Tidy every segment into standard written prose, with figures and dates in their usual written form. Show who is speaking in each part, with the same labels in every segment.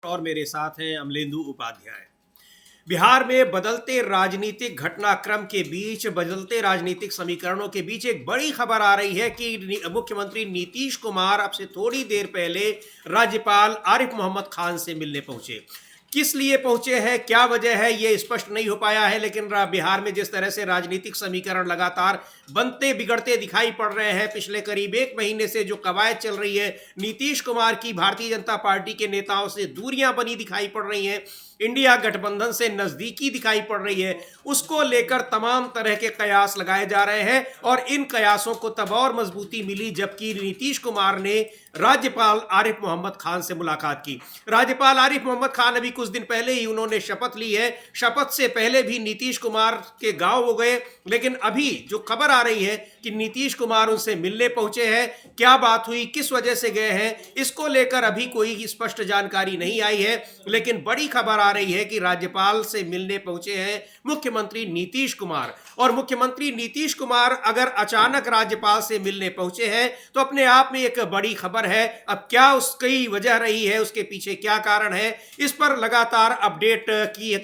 Speaker 1: और मेरे साथ हैं अमलेंदु उपाध्याय। बिहार में बदलते राजनीतिक घटनाक्रम के बीच, बदलते राजनीतिक समीकरणों के बीच एक बड़ी खबर आ रही है कि मुख्यमंत्री नीतीश कुमार अब से थोड़ी देर पहले राज्यपाल आरिफ मोहम्मद खान से मिलने पहुंचे। किस लिए पहुंचे हैं, क्या वजह है, ये स्पष्ट नहीं हो पाया है, लेकिन बिहार में जिस तरह से राजनीतिक समीकरण लगातार बनते बिगड़ते दिखाई पड़ रहे हैं, पिछले करीब एक महीने से जो कवायद चल रही है, नीतीश कुमार की भारतीय जनता पार्टी के नेताओं से दूरियां बनी दिखाई पड़ रही हैं, इंडिया गठबंधन से नजदीकी दिखाई पड़ रही है, उसको लेकर तमाम तरह के कयास लगाए जा रहे हैं। और इन कयासों को तब और मजबूती मिली जबकि नीतीश कुमार ने राज्यपाल आरिफ मोहम्मद खान से मुलाकात की। राज्यपाल आरिफ मोहम्मद खान अभी कुछ दिन पहले ही उन्होंने शपथ ली है। शपथ से पहले भी नीतीश कुमार के गांव वो गए, लेकिन अभी जो खबर आ रही है कि नीतीश कुमार उनसे मिलने पहुंचे हैं। क्या बात हुई, किस वजह से गए हैं, इसको लेकर अभी कोई स्पष्ट जानकारी नहीं आई है, लेकिन बड़ी खबर आ रही है कि राज्यपाल से मिलने पहुंचे हैं मुख्यमंत्री नीतीश कुमार। और मुख्यमंत्री नीतीश कुमार अगर अचानक राज्यपाल से मिलने पहुंचे हैं तो अपने आप में एक बड़ी खबर है। अब क्या उसकी वजह रही है, उसके पीछे क्या कारण है, इस पर लगातार अपडेट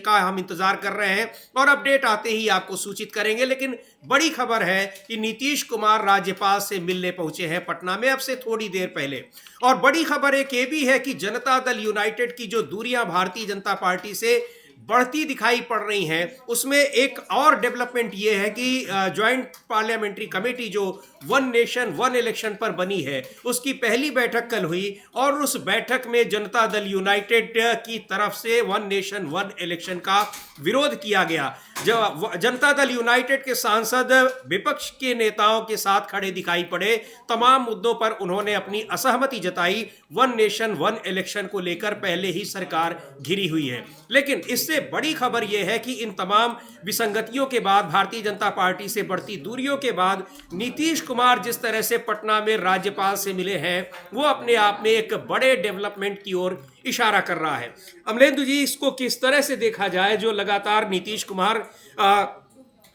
Speaker 1: का हम इंतजार कर रहे हैं और अपडेट आते ही आपको सूचित करेंगे। लेकिन बड़ी खबर है कि नीतीश कुमार राज्यपाल से मिलने पहुंचे हैं पटना में अब से थोड़ी देर पहले। और बड़ी खबर एक ये भी है कि जनता दल यूनाइटेड की जो दूरियां भारतीय जनता पार्टी से बढ़ती दिखाई पड़ रही हैं, उसमें एक और डेवलपमेंट ये है कि ज्वाइंट पार्लियामेंट्री कमेटी जो वन नेशन वन इलेक्शन पर बनी है, उसकी पहली बैठक कल हुई और उस बैठक में जनता दल यूनाइटेड की तरफ से वन नेशन वन इलेक्शन का विरोध किया गया। जब जनता दल यूनाइटेड के सांसद विपक्ष के नेताओं के साथ खड़े दिखाई पड़े, तमाम मुद्दों पर उन्होंने अपनी असहमति जताई। वन नेशन वन इलेक्शन को लेकर पहले ही सरकार घिरी हुई है, लेकिन इससे बड़ी खबर यह है कि इन तमाम विसंगतियों के बाद, भारतीय जनता पार्टी से बढ़ती दूरियों के बाद, नीतीश कुमार जिस तरह से पटना में राज्यपाल से मिले हैं, वो अपने आप में एक बड़े डेवलपमेंट की ओर इशारा कर रहा है। अमलेंदु जी, इसको किस तरह से देखा जाए जो लगातार नीतीश कुमार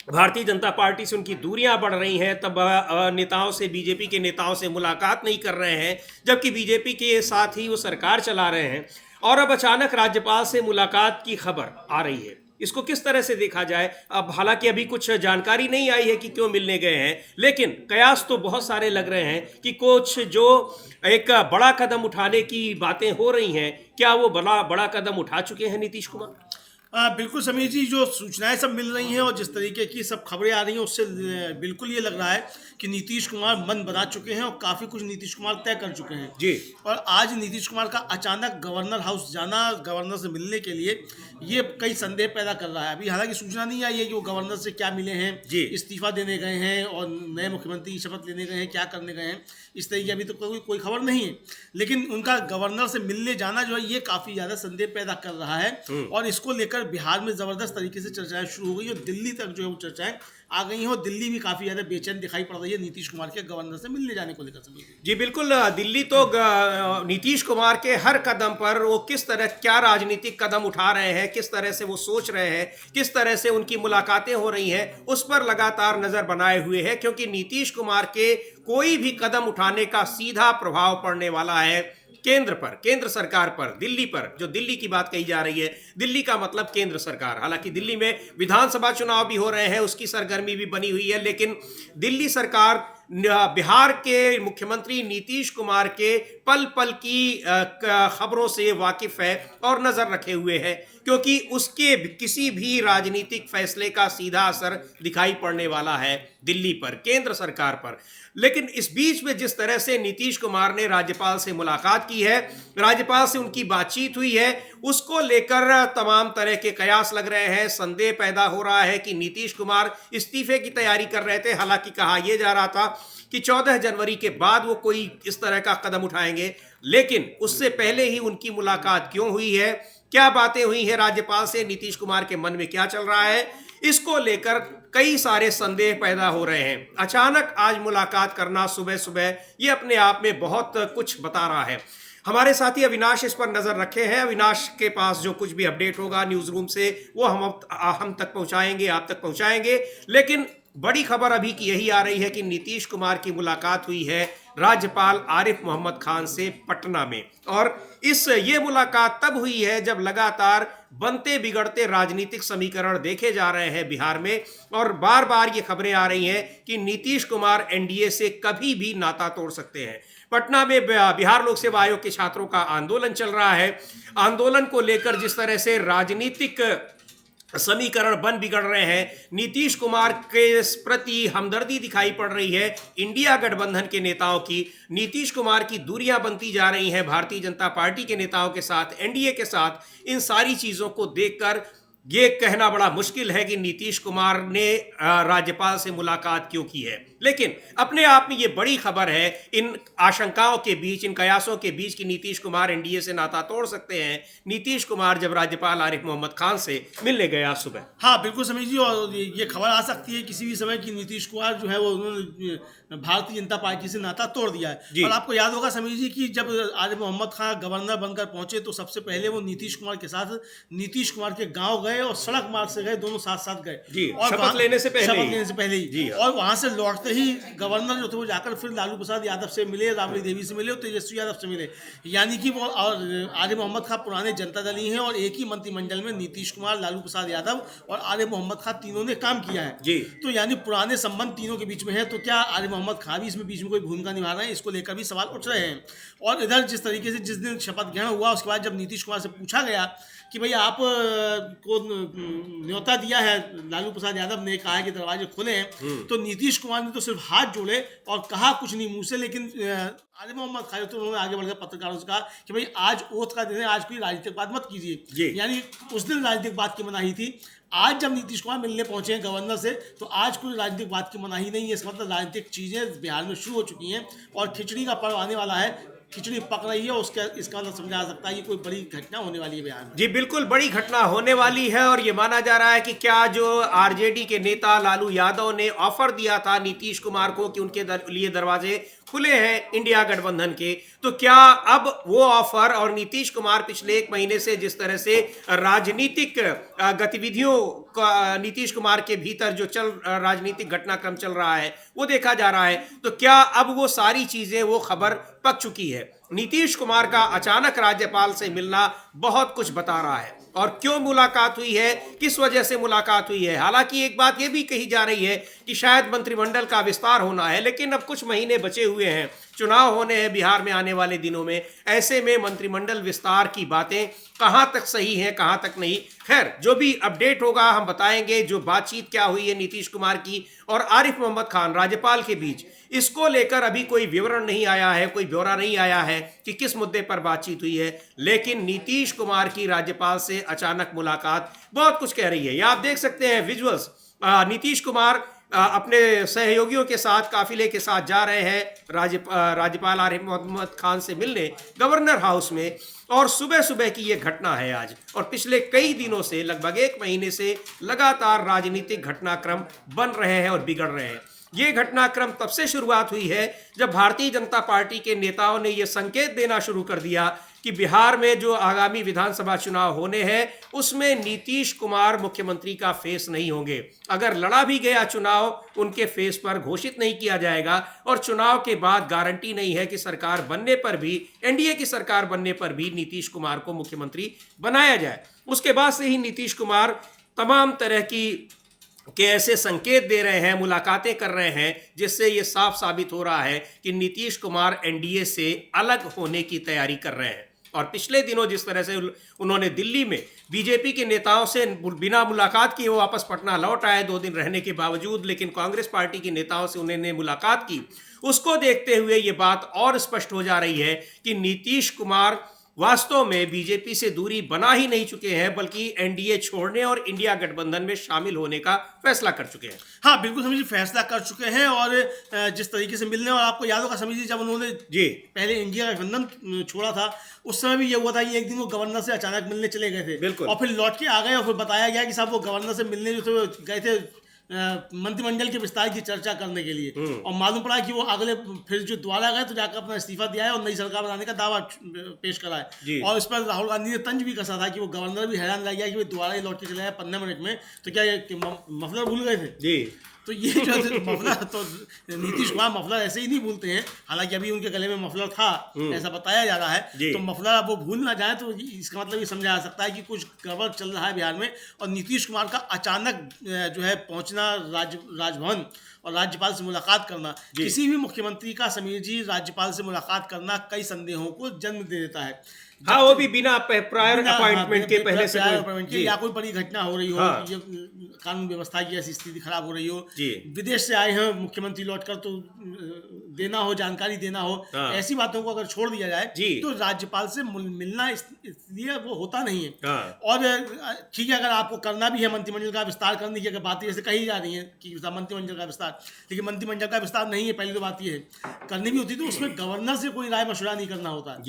Speaker 1: भारतीय जनता पार्टी से उनकी दूरियां बढ़ रही हैं, तब नेताओं से, बीजेपी के नेताओं से मुलाकात नहीं कर रहे हैं, जबकि बीजेपी के साथ ही वो सरकार चला रहे हैं, और अब अचानक राज्यपाल से मुलाकात की खबर आ रही है। इसको किस तरह से देखा जाए? अब हालांकि अभी कुछ जानकारी नहीं आई है कि क्यों मिलने गए हैं, लेकिन कयास तो बहुत सारे लग रहे हैं कि कुछ जो एक बड़ा कदम उठाने की बातें हो रही हैं, क्या वो बड़ा कदम उठा चुके हैं नीतीश कुमार?
Speaker 2: बिल्कुल समीर जी, जो सूचनाएं सब मिल रही हैं और जिस तरीके की सब खबरें आ रही हैं, उससे बिल्कुल ये लग रहा है कि नीतीश कुमार मन बना चुके हैं और काफ़ी कुछ नीतीश कुमार तय कर चुके हैं
Speaker 1: जी।
Speaker 2: और आज नीतीश कुमार का अचानक गवर्नर हाउस जाना, गवर्नर से मिलने के लिए, ये कई संदेह पैदा कर रहा है। अभी हालांकि सूचना नहीं आई है कि वो गवर्नर से क्या मिले हैं, इस्तीफा देने गए हैं और नए मुख्यमंत्री की शपथ लेने गए हैं, क्या करने गए हैं, इस तरीके अभी तो कोई खबर नहीं है। लेकिन उनका गवर्नर से मिलने जाना जो है, ये काफ़ी ज़्यादा संदेह पैदा कर रहा है और इसको लेकर बिहार में ज़बरदस्त तरीके से चर्चाएं शुरू हो गई और दिल्ली तक जो है वो चर्चाएं आ गई हैं और दिल्ली भी काफ़ी ज़्यादा बेचैन दिखाई पड़ रही है नीतीश कुमार के गवर्नर से मिलने जाने को लेकर।
Speaker 1: जी बिल्कुल, दिल्ली तो नीतीश कुमार के हर कदम पर वो किस तरह, क्या राजनीतिक कदम उठा रहे हैं, किस तरह से वो सोच रहे हैं, किस तरह से उनकी मुलाकातें हो रही हैं, उस पर लगातार नजर बनाए हुए है, क्योंकि नीतीश कुमार के कोई भी कदम उठाने का सीधा प्रभाव पड़ने वाला है केंद्र पर, केंद्र सरकार पर, दिल्ली पर। जो दिल्ली की बात कही जा रही है, दिल्ली का मतलब केंद्र सरकार। हालांकि दिल्ली में विधानसभा चुनाव भी हो रहे हैं, उसकी सरगर्मी भी बनी हुई है, लेकिन दिल्ली सरकार बिहार के मुख्यमंत्री नीतीश कुमार के पल पल की खबरों से वाकिफ है और नजर रखे हुए है, क्योंकि उसके किसी भी राजनीतिक फैसले का सीधा असर दिखाई पड़ने वाला है दिल्ली पर, केंद्र सरकार पर। लेकिन इस बीच में जिस तरह से नीतीश कुमार ने राज्यपाल से मुलाकात की है, राज्यपाल से उनकी बातचीत हुई है, उसको लेकर तमाम तरह के कयास लग रहे हैं। संदेह पैदा हो रहा है कि नीतीश कुमार इस्तीफे की तैयारी कर रहे थे। हालांकि कहा यह जा रहा था कि 14 जनवरी के बाद वो कोई इस तरह का कदम उठाएंगे, लेकिन उससे पहले ही उनकी मुलाकात क्यों हुई है, क्या बातें हुई हैं राज्यपाल से, नीतीश कुमार के मन में क्या चल रहा है, इसको लेकर कई सारे संदेह पैदा हो रहे हैं। अचानक आज मुलाकात करना सुबह सुबह, ये अपने आप में बहुत कुछ बता रहा है। हमारे साथी अविनाश इस पर नजर रखे हैं। अविनाश के पास जो कुछ भी अपडेट होगा न्यूज रूम से, वो हम तक पहुंचाएंगे, आप तक पहुंचाएंगे। लेकिन बड़ी खबर अभी की यही आ रही है कि नीतीश कुमार की मुलाकात हुई है राज्यपाल आरिफ मोहम्मद खान से पटना में। और ये मुलाकात तब हुई है जब लगातार बनते बिगड़ते राजनीतिक समीकरण देखे जा रहे हैं बिहार में, और बार बार ये खबरें आ रही हैं कि नीतीश कुमार एनडीए से कभी भी नाता तोड़ सकते हैं। पटना में बिहार लोक सेवा आयोग के छात्रों का आंदोलन चल रहा है। आंदोलन को लेकर जिस तरह से राजनीतिक समीकरण बन बिगड़ रहे हैं, नीतीश कुमार के प्रति हमदर्दी दिखाई पड़ रही है इंडिया गठबंधन के नेताओं की, नीतीश कुमार की दूरियां बनती जा रही हैं भारतीय जनता पार्टी के नेताओं के साथ, एनडीए के साथ। इन सारी चीजों को देखकर ये कहना बड़ा मुश्किल है कि नीतीश कुमार ने राज्यपाल से मुलाकात क्यों की है। लेकिन अपने आप में ये बड़ी खबर है इन आशंकाओं के बीच, इन कयासों के बीच कि नीतीश कुमार एनडीए से नाता तोड़ सकते हैं। नीतीश कुमार जब राज्यपाल आरिफ मोहम्मद खान से मिलने गए आज सुबह।
Speaker 2: हाँ बिल्कुल समीर जी, और ये खबर आ सकती है किसी भी समय कि नीतीश कुमार जो है वो उन्होंने भारतीय जनता पार्टी से नाता तोड़ दिया है। और आपको याद होगा समीर जी कि जब आरिफ मोहम्मद खान गवर्नर बनकर पहुंचे तो सबसे पहले वो नीतीश कुमार के साथ नीतीश कुमार के गाँव गए और सड़क मार्ग से गए, दोनों साथ साथ गए
Speaker 1: और शपथ लेने से पहले
Speaker 2: ही। और वहां से लौटते ही गवर्नर जो थे वो जाकर फिर लालू प्रसाद यादव से मिले, राबड़ी देवी से मिले और तेजस्वी यादव से मिले। यानी कि वो और आरिफ मोहम्मद खान पुराने जनता दल ही हैं और एक ही मंत्रिमंडल में नीतीश कुमार, लालू प्रसाद यादव और आरिफ मोहम्मद खान तीनों ने काम किया है
Speaker 1: जी।
Speaker 2: तो यानी पुराने संबंध तीनों के बीच में है। तो क्या आरिफ मोहम्मद खान भी इसमें बीच में कोई भूमिका निभा रहे हैं, इसको लेकर भी सवाल उठ रहे हैं। और इधर जिस तरीके से जिस दिन शपथ ग्रहण हुआ उसके बाद जब नीतीश कुमार से पूछा गया कि भाई आप को न्योता दिया है, लालू प्रसाद यादव ने कहा है कि दरवाजे खुले हैं, तो नीतीश कुमार ने तो सिर्फ हाथ जोड़े और कहा कुछ नहीं मुंह से। लेकिन आरिफ मोहम्मद खान तो उन्होंने आगे बढ़कर पत्रकारों से कहा कि भाई आज ओथ का दिन है, आज कोई राजनीतिक बात मत कीजिए। यानी उस दिन राजनीतिक बात की मनाही थी। आज जब नीतीश कुमार मिलने पहुंचे हैं गवर्नर से तो आज कोई राजनीतिक बात की मनाही नहीं है। इसका मतलब राजनीतिक चीजें बिहार में शुरू हो चुकी हैं और खिचड़ी का पर्व आने वाला है, खिचड़ी पक रही है। उसका इसका मतलब समझा जा सकता है ये कोई बड़ी घटना होने वाली है बिहार में।
Speaker 1: जी बिल्कुल बड़ी घटना होने वाली है। और ये माना जा रहा है कि क्या जो आरजेडी के नेता लालू यादव ने ऑफर दिया था नीतीश कुमार को कि उनके लिए दरवाजे खुले हैं इंडिया गठबंधन के, तो क्या अब वो ऑफर और नीतीश कुमार पिछले 1 महीने से जिस तरह से राजनीतिक गतिविधियों का नीतीश कुमार के भीतर जो राजनीतिक घटनाक्रम चल रहा है वो देखा जा रहा है, तो क्या अब वो सारी चीजें वो खबर पक चुकी है। नीतीश कुमार का अचानक राज्यपाल से मिलना बहुत कुछ बता रहा है। और क्यों मुलाकात हुई है, किस वजह से मुलाकात हुई है। हालांकि एक बात यह भी कही जा रही है कि शायद मंत्रिमंडल का विस्तार होना है, लेकिन अब कुछ महीने बचे हुए हैं, चुनाव होने हैं बिहार में आने वाले दिनों में। ऐसे में मंत्रिमंडल विस्तार की बातें कहां तक सही हैं कहां तक नहीं। खैर जो भी अपडेट होगा हम बताएंगे। जो बातचीत क्या हुई है नीतीश कुमार की और आरिफ मोहम्मद खान राज्यपाल के बीच, इसको लेकर अभी कोई विवरण नहीं आया है, कोई ब्यौरा नहीं आया है कि किस मुद्दे पर बातचीत हुई है। लेकिन नीतीश कुमार की राज्यपाल से अचानक मुलाकात बहुत कुछ कह रही है। ये आप देख सकते हैं विजुअल्स। नीतीश कुमार अपने सहयोगियों के साथ, काफिले के साथ जा रहे हैं राज्यपाल आरिफ मोहम्मद खान से मिलने गवर्नर हाउस में। और सुबह सुबह की ये घटना है आज। और पिछले कई दिनों से, लगभग 1 महीने से लगातार राजनीतिक घटनाक्रम बन रहे हैं और बिगड़ रहे हैं। ये घटनाक्रम तब से शुरुआत हुई है जब भारतीय जनता पार्टी के नेताओं ने यह संकेत देना शुरू कर दिया कि बिहार में जो आगामी विधानसभा चुनाव होने हैं उसमें नीतीश कुमार मुख्यमंत्री का फेस नहीं होंगे। अगर लड़ा भी गया चुनाव उनके फेस पर घोषित नहीं किया जाएगा और चुनाव के बाद गारंटी नहीं है कि सरकार बनने पर भी, एनडीए की सरकार बनने पर भी नीतीश कुमार को मुख्यमंत्री बनाया जाए। उसके बाद से ही नीतीश कुमार तमाम तरह के ऐसे संकेत दे रहे हैं, मुलाकातें कर रहे हैं, जिससे ये साफ साबित हो रहा है कि नीतीश कुमार एनडीए से अलग होने की तैयारी कर रहे हैं। और पिछले दिनों जिस तरह से उन्होंने दिल्ली में बीजेपी के नेताओं से बिना मुलाकात किए वो वापस पटना लौट आए 2 दिन रहने के बावजूद, लेकिन कांग्रेस पार्टी के नेताओं से उन्होंने मुलाकात की, उसको देखते हुए ये बात और स्पष्ट हो जा रही है कि नीतीश कुमार वास्तव में बीजेपी से दूरी बना ही नहीं चुके हैं, बल्कि एनडीए छोड़ने और इंडिया गठबंधन में शामिल होने का फैसला कर चुके हैं।
Speaker 2: हाँ बिल्कुल समीर जी, फैसला कर चुके हैं। और जिस तरीके से मिलने, और आपको याद होगा समीर जी जब उन्होंने पहले इंडिया गठबंधन छोड़ा था उस समय भी ये हुआ था कि एक दिन वो गवर्नर से अचानक मिलने चले गए थे।
Speaker 1: बिल्कुल।
Speaker 2: और फिर लौट के आ गए और फिर बताया गया कि साहब वो गवर्नर से मिलने जो थे गए थे मंत्रिमंडल के विस्तार की चर्चा करने के लिए। और मालूम पड़ा कि वो अगले फिर जो द्वारा गए तो जाकर अपना इस्तीफा दिया है और नई सरकार बनाने का दावा पेश करा है। और इस पर राहुल गांधी ने तंज भी कसा था कि वो गवर्नर भी हैरान रह गया कि वो द्वारा लौट के चले आए 15 मिनट में, तो क्या ये मफलर भूल गए थे।
Speaker 1: जी
Speaker 2: तो ये जो मफलर, तो नीतीश कुमार मफलर ऐसे ही नहीं भूलते हैं, हालांकि अभी उनके गले में मफलर था ऐसा बताया जा रहा है, तो मफलर अब वो भूल ना जाए, तो इसका मतलब ये समझा जा सकता है कि कुछ गड़बड़ चल रहा है बिहार में। और नीतीश कुमार का अचानक जो है पहुंचना राजभवन और राज्यपाल से मुलाकात करना, किसी भी मुख्यमंत्री का समीर जी राज्यपाल से मुलाकात करना कई संदेहों को जन्म दे देता है।
Speaker 1: हाँ, वो भी बिना प्रायर अपॉइंटमेंट के, पहले से
Speaker 2: या कोई बड़ी घटना हो रही हो, ये कानून व्यवस्था की ऐसी स्थिति खराब हो रही हो, विदेश से आए हैं मुख्यमंत्री लौटकर, तो देना हो, जानकारी देना हो, ऐसी बातों को अगर छोड़ दिया जाए तो राज्यपाल से मिलना इसलिए वो होता नहीं है। और ठीक है, अगर आपको करना भी है मंत्रिमंडल का विस्तार करने की अगर बातें जैसे कही जा रही है कि मंत्रिमंडल का विस्तार, लेकिन मंत्रिमंडल का विस्तार नहीं है, पहली तो बात ये है। करनी भी होती तो उसमें गवर्नर से कोई राय मशवरा नहीं करना होता।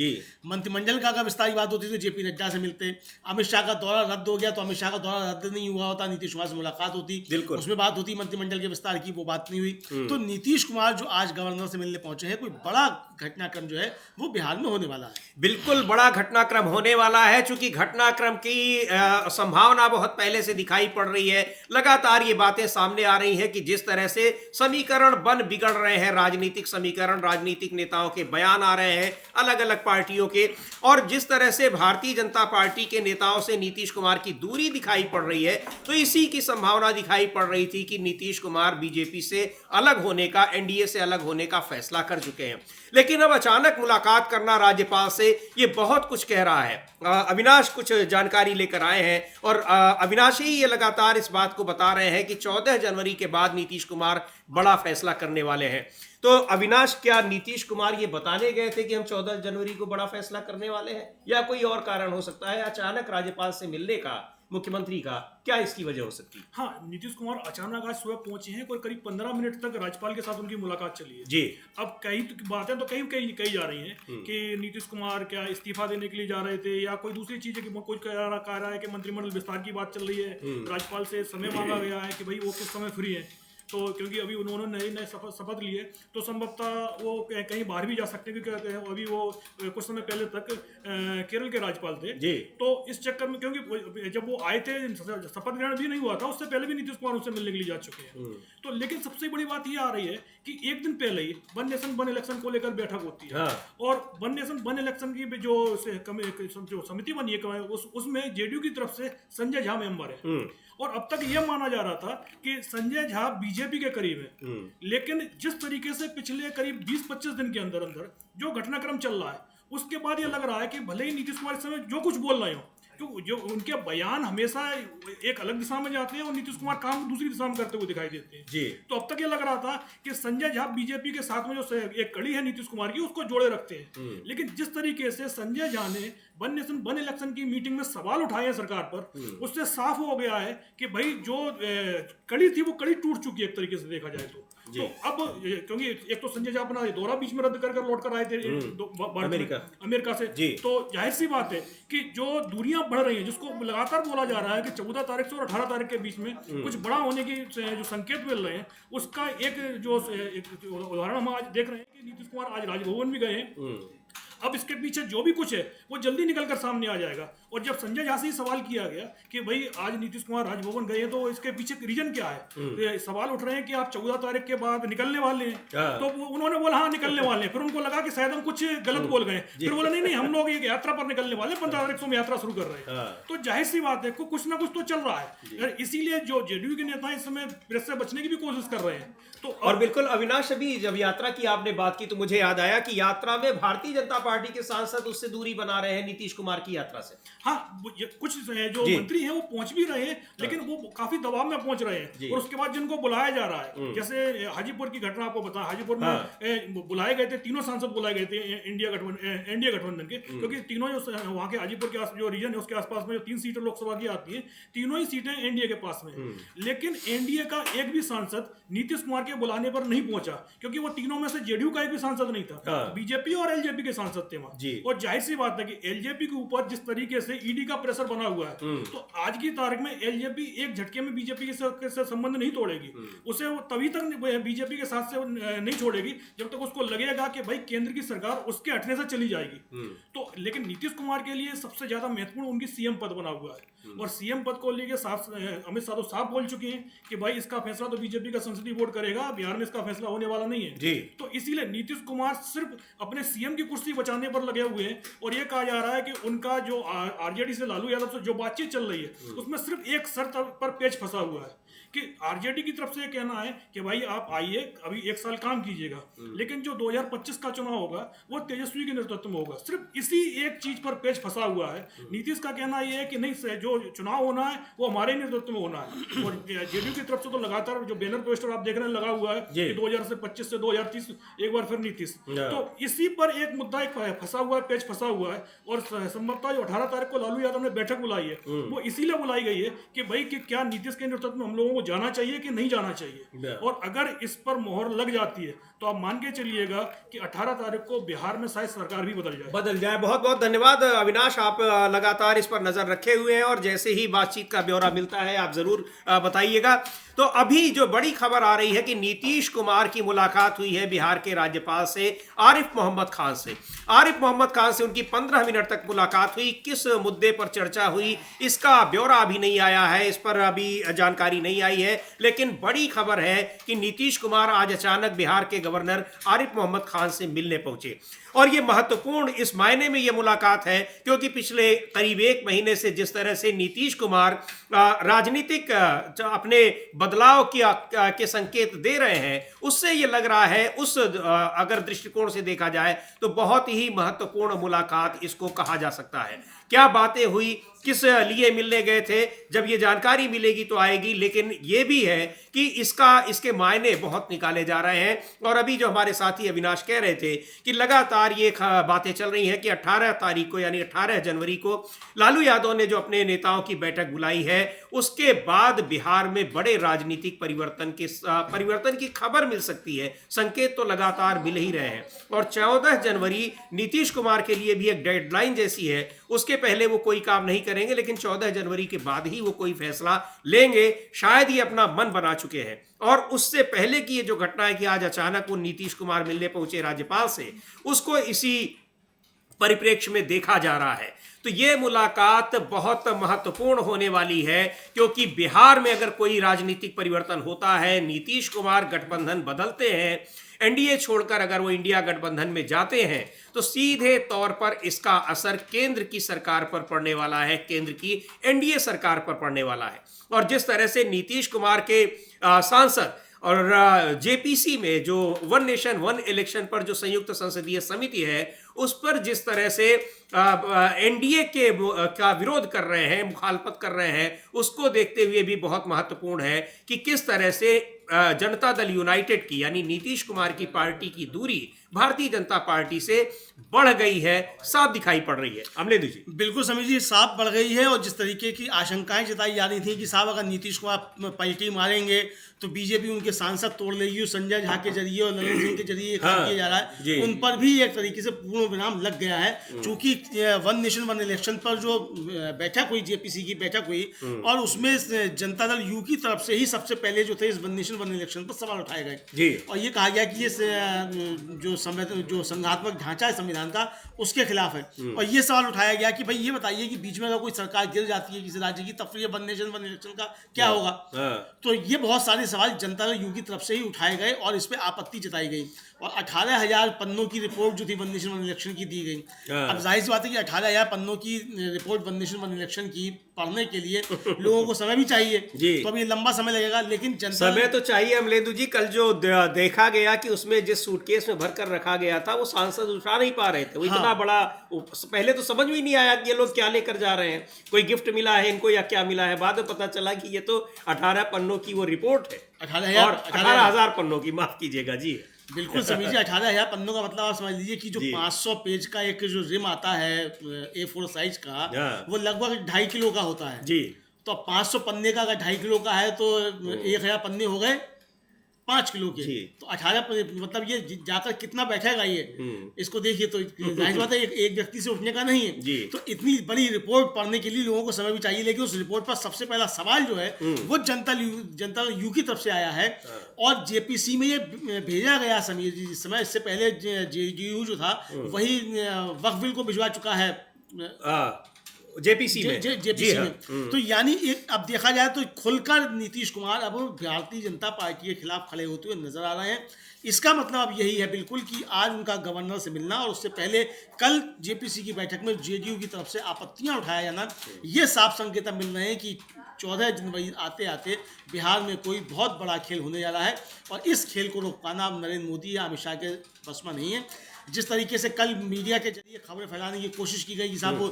Speaker 2: मंत्रिमंडल का विस्तार की बात होती तो जेपी नड्डा से मिलते, अमित शाह का दौरा रद्द हो गया तो अमित शाह का दौरा रद्द नहीं हुआ होता, नीतीश कुमार से मुलाकात होती, उसमें बात होती मंत्रिमंडल के विस्तार की, वो बात नहीं हुई। तो नीतीश कुमार जो आज गवर्नर से मिलने पहुंचे हैं, कोई बड़ा घटनाक्रम जो है वो बिहार में होने वाला है।
Speaker 1: बिल्कुल बड़ा घटनाक्रम होने वाला है, चूंकि घटनाक्रम की संभावना बहुत पहले से दिखाई पड़ रही है। लगातार ये बातें सामने आ रही हैं कि जिस तरह से समीकरण बन बिगड़ रहे हैं, राजनीतिक समीकरण, राजनीतिक नेताओं के बयान आ रहे हैं अलग अलग पार्टियों के, और जिस तरह से भारतीय जनता पार्टी के नेताओं से नीतीश कुमार की दूरी दिखाई पड़ रही है, तो इसी की संभावना दिखाई पड़ रही थी कि नीतीश कुमार बीजेपी से अलग होने का, एनडीए से अलग होने का फैसला कर चुके हैं। लेकिन अब अचानक मुलाकात करना राज्यपाल से, ये बहुत कुछ कह रहा है। अविनाश कुछ जानकारी लेकर आए हैं, और अविनाश ही ये लगातार इस बात को बता रहे हैं कि 14 जनवरी के बाद नीतीश कुमार बड़ा फैसला करने वाले हैं। तो अविनाश, क्या नीतीश कुमार ये बताने गए थे कि हम 14 जनवरी को बड़ा फैसला करने वाले हैं, या कोई और कारण हो सकता है अचानक राज्यपाल से मिलने का, मुख्यमंत्री का, क्या इसकी वजह हो सकती है?
Speaker 3: हाँ, नीतीश कुमार अचानक आज सुबह पहुंचे हैं, कोई करीब 15 मिनट तक राज्यपाल के साथ उनकी मुलाकात चली है
Speaker 1: जी।
Speaker 3: अब कई बातें तो कही जा रही हैं कि नीतीश कुमार क्या इस्तीफा देने के लिए जा रहे थे, या कोई दूसरी चीज है कि कुछ कह रहा है कि मंत्रिमंडल विस्तार की बात चल रही है, राज्यपाल से समय मांगा गया है कि भाई वो किस समय फ्री है। तो क्योंकि अभी उन्होंने नए शपथ लिए, तो संभवतः वो कहीं बाहर भी जा सकते हैं, क्योंकि अभी वो कुछ समय पहले तक केरल के राज्यपाल थे जी। तो इस चक्कर में, क्योंकि जब वो आए थे, शपथ ग्रहण भी नहीं हुआ था, उससे पहले भी नीतीश कुमार उनसे मिलने के लिए जा चुके हैं। तो लेकिन सबसे बड़ी बात ये आ रही है कि एक दिन पहले ही वन नेशन वन इलेक्शन को लेकर बैठक होती है, और वन नेशन वन इलेक्शन की जो समिति बनी है, उसमें जेडीयू की तरफ से संजय झा मेंबर है, और अब तक यह माना जा रहा था कि संजय झा बीजेपी के करीब है। लेकिन जिस तरीके से पिछले करीब 20-25 दिन के अंदर अंदर जो घटनाक्रम चल रहा है, उसके बाद ये लग रहा है कि भले ही नीतीश कुमार इस समय जो कुछ बोल रहे हो, क्योंकि जो उनके बयान हमेशा एक अलग दिशा में जाते हैं और नीतीश कुमार काम दूसरी दिशा में करते हुए दिखाई देते हैं जी। तो अब तक ये लग रहा था कि संजय झा बीजेपी के साथ में जो एक कड़ी है नीतीश कुमार की, उसको जोड़े रखते हैं। लेकिन जिस तरीके से संजय झा ने वन नेशन वन इलेक्शन की मीटिंग में सवाल उठाए हैं सरकार पर, उससे साफ हो गया है कि भाई जो कड़ी थी वो कड़ी टूट चुकी है एक तरीके से देखा जाए तो अब, क्योंकि एक तो संजय झा अपना दौरा बीच में रद्द कर लौट कर आए थे अमेरिका से, तो जाहिर सी बात है कि जो दूरियां बढ़ रही हैं, जिसको लगातार बोला जा रहा है कि 14 तारीख से और 18 तारीख के बीच में कुछ बड़ा होने की जो संकेत मिल रहे हैं, उसका एक जो उदाहरण हम आज देख रहे हैं कि नीतीश कुमार आज राजभवन भी गए हैं। अब इसके पीछे जो भी कुछ है वो जल्दी निकलकर सामने आ जाएगा। और जब संजय झा से सवाल किया गया कि भाई आज नीतीश कुमार राजभवन गए, तो इसके पीछे रीजन क्या है, सवाल उठ रहे हैं कि आप 14 तारीख के बाद निकलने वाले हैं, तो उन्होंने बोला हाँ निकलने वाले हैं। फिर उनको लगा कि शायद हम कुछ गलत बोल गए, फिर बोला नहीं हम लोग एक यात्रा पर निकलने वाले हैं, 15 तारीख से हम यात्रा शुरू कर रहे हैं। तो जाहिर सी बात है कुछ ना कुछ तो चल रहा है, इसीलिए जो जेडीयू के नेता इस समय प्रेस से बचने की भी कोशिश कर रहे हैं। तो और बिल्कुल
Speaker 1: अविनाश, अभी जब यात्रा की आपने बात की तो मुझे याद आया कि यात्रा में भारतीय जनता पार्टी के सांसद उससे दूरी बना रहे हैं नीतीश कुमार की यात्रा से।
Speaker 3: हाँ, कुछ जो मंत्री हैं वो पहुंच भी रहे हैं, लेकिन वो काफी दबाव में पहुंच रहे हैं। और उसके बाद जिनको बुलाया जा रहा है, जैसे हाजीपुर की घटना आपको बता, हाजीपुर में बुलाए गए थे, तीनों सांसद बुलाए गए थे एनडीए गठबंधन के, क्योंकि तीनों जो वहां के हाजीपुर के जो रीजन है उसके आसपास में जो 3 सीटें लोकसभा की आती है, तीनों ही सीटें एनडीए के पास में। लेकिन एनडीए का एक भी सांसद नीतीश कुमार के बुलाने पर नहीं पहुंचा, क्योंकि वो तीनों में से जेडीयू का एक भी सांसद नहीं था, बीजेपी और एलजेपी के सांसद सांसद थे वहाँ।
Speaker 1: जी।
Speaker 3: और जाहिर सी बात है कि एलजेपी के ऊपर जिस तरीके से ईडी का प्रेशर बना हुआ है, तो आज की तारीख में एलजेपी एक झटके में बीजेपी के साथ संबंध नहीं तोड़ेगी। उसे वो तभी तक बीजेपी के साथ से नहीं छोड़ेगी जब तक उसको लगेगा कि भाई केंद्र की सरकार उसके हटने से चली जाएगी। तो लेकिन नीतीश कुमार के लिए सबसे ज्यादा महत्वपूर्ण उनकी सीएम पद बना हुआ है, और सीएम पद को लेकर साफ अमित शाह तो साफ बोल चुके हैं कि भाई इसका फैसला तो बीजेपी का संसदीय बोर्ड करेगा, बिहार में इसका फैसला होने वाला नहीं है
Speaker 1: जी।
Speaker 3: तो इसीलिए नीतीश कुमार सिर्फ अपने सीएम की कुर्सी बचाने पर लगे हुए हैं। और ये कहा जा रहा है कि उनका जो आरजेडी से लालू यादव से जो बातचीत चल रही है उसमें सिर्फ एक शर्त पर पेच फंसा हुआ है कि आरजेडी की तरफ से ये कहना है कि भाई आप आइए, अभी 1 साल काम कीजिएगा, लेकिन जो 2025 का चुनाव होगा वो तेजस्वी के नेतृत्व में होगा। सिर्फ इसी एक चीज पर पेच फंसा हुआ है। नीतीश का कहना ये है कि नहीं, जो चुनाव होना है वो हमारे नेतृत्व में होना है। और जेडीयू की तरफ से तो लगातार जो बैनर पोस्टर आप देख रहे हैं लगा हुआ है कि 2025 से 2030 एक बार फिर नीतीश। तो इसी पर एक मुद्दा एक फंसा हुआ है, पेच फंसा हुआ है। और संभवतः जो 18 तारीख को लालू यादव ने बैठक बुलाई है वो इसीलिए बुलाई गई है कि भाई कि क्या नीतीश के नेतृत्व में हम लोगों को जाना चाहिए कि नहीं जाना चाहिए। और अगर इस पर मोहर लग जाती है तो आप मान के चलिएगा कि 18 तारीख को बिहार में शायद सरकार भी बदल जाए।
Speaker 1: बहुत बहुत धन्यवाद अविनाश, आप लगातार इस पर नजर रखे हुए हैं और जैसे ही बातचीत का ब्यौरा मिलता है आप जरूर बताइएगा। तो अभी जो बड़ी खबर आ रही है कि नीतीश कुमार की मुलाकात हुई है बिहार के राज्यपाल से आरिफ मोहम्मद खान से। आरिफ मोहम्मद खान से उनकी 15 मिनट तक मुलाकात हुई। किस मुद्दे पर चर्चा हुई इसका ब्यौरा अभी नहीं आया है, इस पर अभी जानकारी नहीं आई है, लेकिन बड़ी खबर है कि नीतीश कुमार आज अचानक बिहार के गवर्नर आरिफ मोहम्मद खान से मिलने पहुंचे। और यह महत्वपूर्ण इस मायने में यह मुलाकात है क्योंकि पिछले करीब 1 महीने से जिस तरह से नीतीश कुमार राजनीतिक अपने बदलाव के संकेत दे रहे हैं उससे यह लग रहा है, उस अगर दृष्टिकोण से देखा जाए तो बहुत ही महत्वपूर्ण मुलाकात इसको कहा जा सकता है। क्या बातें हुई, किस लिए मिलने गए थे, जब ये जानकारी मिलेगी तो आएगी, लेकिन ये भी है कि इसके मायने बहुत निकाले जा रहे हैं। और अभी जो हमारे साथी अविनाश कह रहे थे कि लगातार ये बातें चल रही हैं कि 18 तारीख को यानी 18 जनवरी को लालू यादव ने जो अपने नेताओं की बैठक बुलाई है उसके बाद बिहार में बड़े राजनीतिक परिवर्तन की खबर मिल सकती है। संकेत तो लगातार मिल ही रहे हैं और 14 जनवरी नीतीश कुमार के लिए भी एक डेडलाइन जैसी है। उसके पहले वो कोई काम नहीं करेंगे, लेकिन 14 जनवरी के बाद ही वो कोई फैसला लेंगे। शायद ये अपना मन बना चुके हैं। और उससे पहले की ये जो घटना है कि आज अचानक वो नीतीश कुमार मिलने पहुंचे राज्यपाल से, उसको इसी परिप्रेक्ष्य में देखा जा रहा है। तो ये मुलाकात बहुत महत्वपूर्ण होने वाली है क्योंकि बिहार में अगर कोई राजनीतिक परिवर्तन होता है, नीतीश कुमार गठबंधन बदलते हैं, एनडीए छोड़कर अगर वो इंडिया गठबंधन में जाते हैं तो सीधे तौर पर इसका असर केंद्र की सरकार पर पड़ने वाला है, केंद्र की एनडीए सरकार पर पड़ने वाला है। और जिस तरह से नीतीश कुमार के सांसद और जेपीसी में जो वन नेशन वन इलेक्शन पर जो संयुक्त संसदीय समिति है उस पर जिस तरह से एनडीए का विरोध कर रहे हैं, मुखालफत कर रहे हैं, उसको देखते हुए भी बहुत महत्वपूर्ण है कि किस तरह से जनता दल यूनाइटेड की यानी नीतीश कुमार की पार्टी की दूरी भारतीय जनता पार्टी से बढ़ गई है, साफ दिखाई पड़ रही है। अमलेंदु जी,
Speaker 2: बिल्कुल समीर जी, साफ बढ़ गई है। और जिस तरीके की आशंकाएं जताई जा रही थी कि साहब अगर नीतीश कुमार पलटी मारेंगे तो बीजेपी उनके सांसद तोड़ लेगी, संजय झा के जरिए और नरेंद्र सिंह के जरिए काम किया जा रहा है, उन पर भी एक तरीके से पूर्ण विराम लग गया है। चूंकि वन नेशन वन इलेक्शन पर जो बैठक हुई, जेपीसी की बैठक हुई, और उसमें जनता दल यू की तरफ से ही सबसे पहले जो थे इस वन नेशन वन इलेक्शन पर सवाल उठाए गए और ये कहा गया कि ये जो संघात्मक ढांचा है संविधान का उसके खिलाफ है। और ये सवाल उठाया गया कि भाई ये बताइए कि बीच में अगर कोई सरकार गिर जाती है किसी राज्य की, तब फिर वन नेशन वन इलेक्शन का क्या होगा। तो ये बहुत सारे सवाल जनता दल यू की तरफ से ही उठाए गए और इस पे आपत्ति जताई गई। और 18,000 पन्नों की रिपोर्ट जो थी वन नेशन वन इलेक्शन की दी गई। अब जाहिर सी बात है कि 18,000 पन्नों की report one nation one election की पढ़ने के लिए लोगों को समय भी चाहिए तो अभी लंबा समय लगेगा, लेकिन
Speaker 1: समय तो चाहिए। अमलेंदु जी, कल जो देखा गया कि उसमें जिस सूटकेस में भरकर रखा गया था वो सांसद उठा नहीं पा रहे थे, वो इतना बड़ा, पहले तो समझ में नहीं आया कि ये लोग क्या लेकर जा रहे हैं, कोई गिफ्ट मिला है इनको या क्या मिला है। बाद में पता चला कि ये तो 18 पन्नों की वो रिपोर्ट है, 18,000 पन्नों की, माफ कीजिएगा जी।
Speaker 2: बिल्कुल समीर जी, 18,000 पन्नों का मतलब आप समझ लीजिए कि जो 500 पेज का एक जो रिम आता है A4 साइज का, वो लगभग 2.5 किलो का होता है जी। तो 500 पन्ने का अगर 2.5 किलो का है तो 1,000 पन्ने हो गए 5 किलो के, तो 18 मतलब ये जाकर कितना बैठेगा ये, इसको देखिए। तो जाहिर बात है एक व्यक्ति से उठने का नहीं है। तो इतनी बड़ी रिपोर्ट पढ़ने के लिए लोगों को समय भी चाहिए, लेकिन उस रिपोर्ट पर सबसे पहला सवाल जो है वो जनता यू की तरफ से आया है। और जेपीसी में ये भेजा गया समीर जी जिस समय, इससे पहले जेडीयू जो था वही वक्फ बिल को भिजवा चुका है
Speaker 1: जेपीसी में।
Speaker 2: जेपीसी में। तो यानी एक अब देखा जाए तो खुलकर नीतीश कुमार अब भारतीय जनता पार्टी के खिलाफ खड़े होते हुए नजर आ रहे हैं। इसका मतलब अब यही है बिल्कुल कि आज उनका गवर्नर से मिलना और उससे पहले कल जेपीसी की बैठक में जेडीयू की तरफ से आपत्तियां उठाया जाना, ये साफ संकेत मिल रहे हैं कि 14 जनवरी आते आते बिहार में कोई बहुत बड़ा खेल होने जा रहा है। और इस खेल को रोक पाना अब नरेंद्र मोदी या अमित शाह के बस में नहीं है। जिस तरीके से कल मीडिया के जरिए खबरें फैलाने की कोशिश की गई कि साहब वो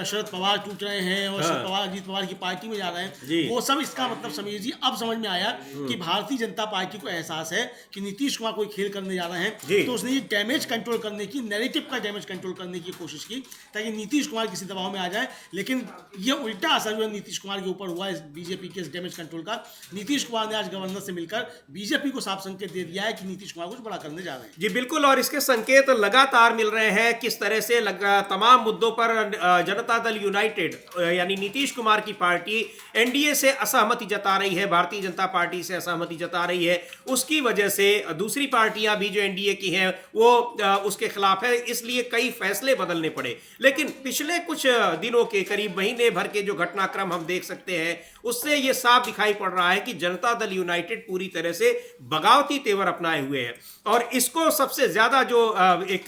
Speaker 2: शरद पवार टूट रहे हैं और शरद पवार अजीत पवार की पार्टी में जा रहे हैं, वो सब इसका मतलब समीर जी अब समझ में आया कि भारतीय जनता पार्टी को एहसास है कि नीतीश कुमार कोई खेल करने जा रहे हैं। तो उसने ये डैमेज कंट्रोल करने की, नैरेटिव का डैमेज कंट्रोल करने की कोशिश की ताकि नीतीश कुमार किसी दबाव में आ जाए। लेकिन ये उल्टा असर जो नीतीश कुमार के ऊपर हुआ है बीजेपी के इस डैमेज कंट्रोल का। नीतीश कुमार ने आज गवर्नर से मिलकर बीजेपी को साफ संकेत दे दिया है कि नीतीश कुमार कुछ बड़ा करने जा रहे हैं।
Speaker 1: जी बिल्कुल, और इसके संकेत लगातार मिल रहे हैं किस तरह से तमाम मुद्दों पर जनता दल यूनाइटेड यानी नीतीश कुमार की पार्टी एनडीए से असहमति जता रही है, भारतीय जनता पार्टी से असहमति जता रही है। उसकी वजह से दूसरी पार्टियां भी जो एनडीए की हैं वो उसके खिलाफ है, इसलिए कई फैसले बदलने पड़े। लेकिन पिछले कुछ दिनों के करीब महीने भर के जो घटनाक्रम हम देख सकते हैं उससे ये साफ दिखाई पड़ रहा है कि जनता दल यूनाइटेड पूरी तरह से बगावती तेवर अपनाए हुए है। और इसको सबसे ज्यादा जो एक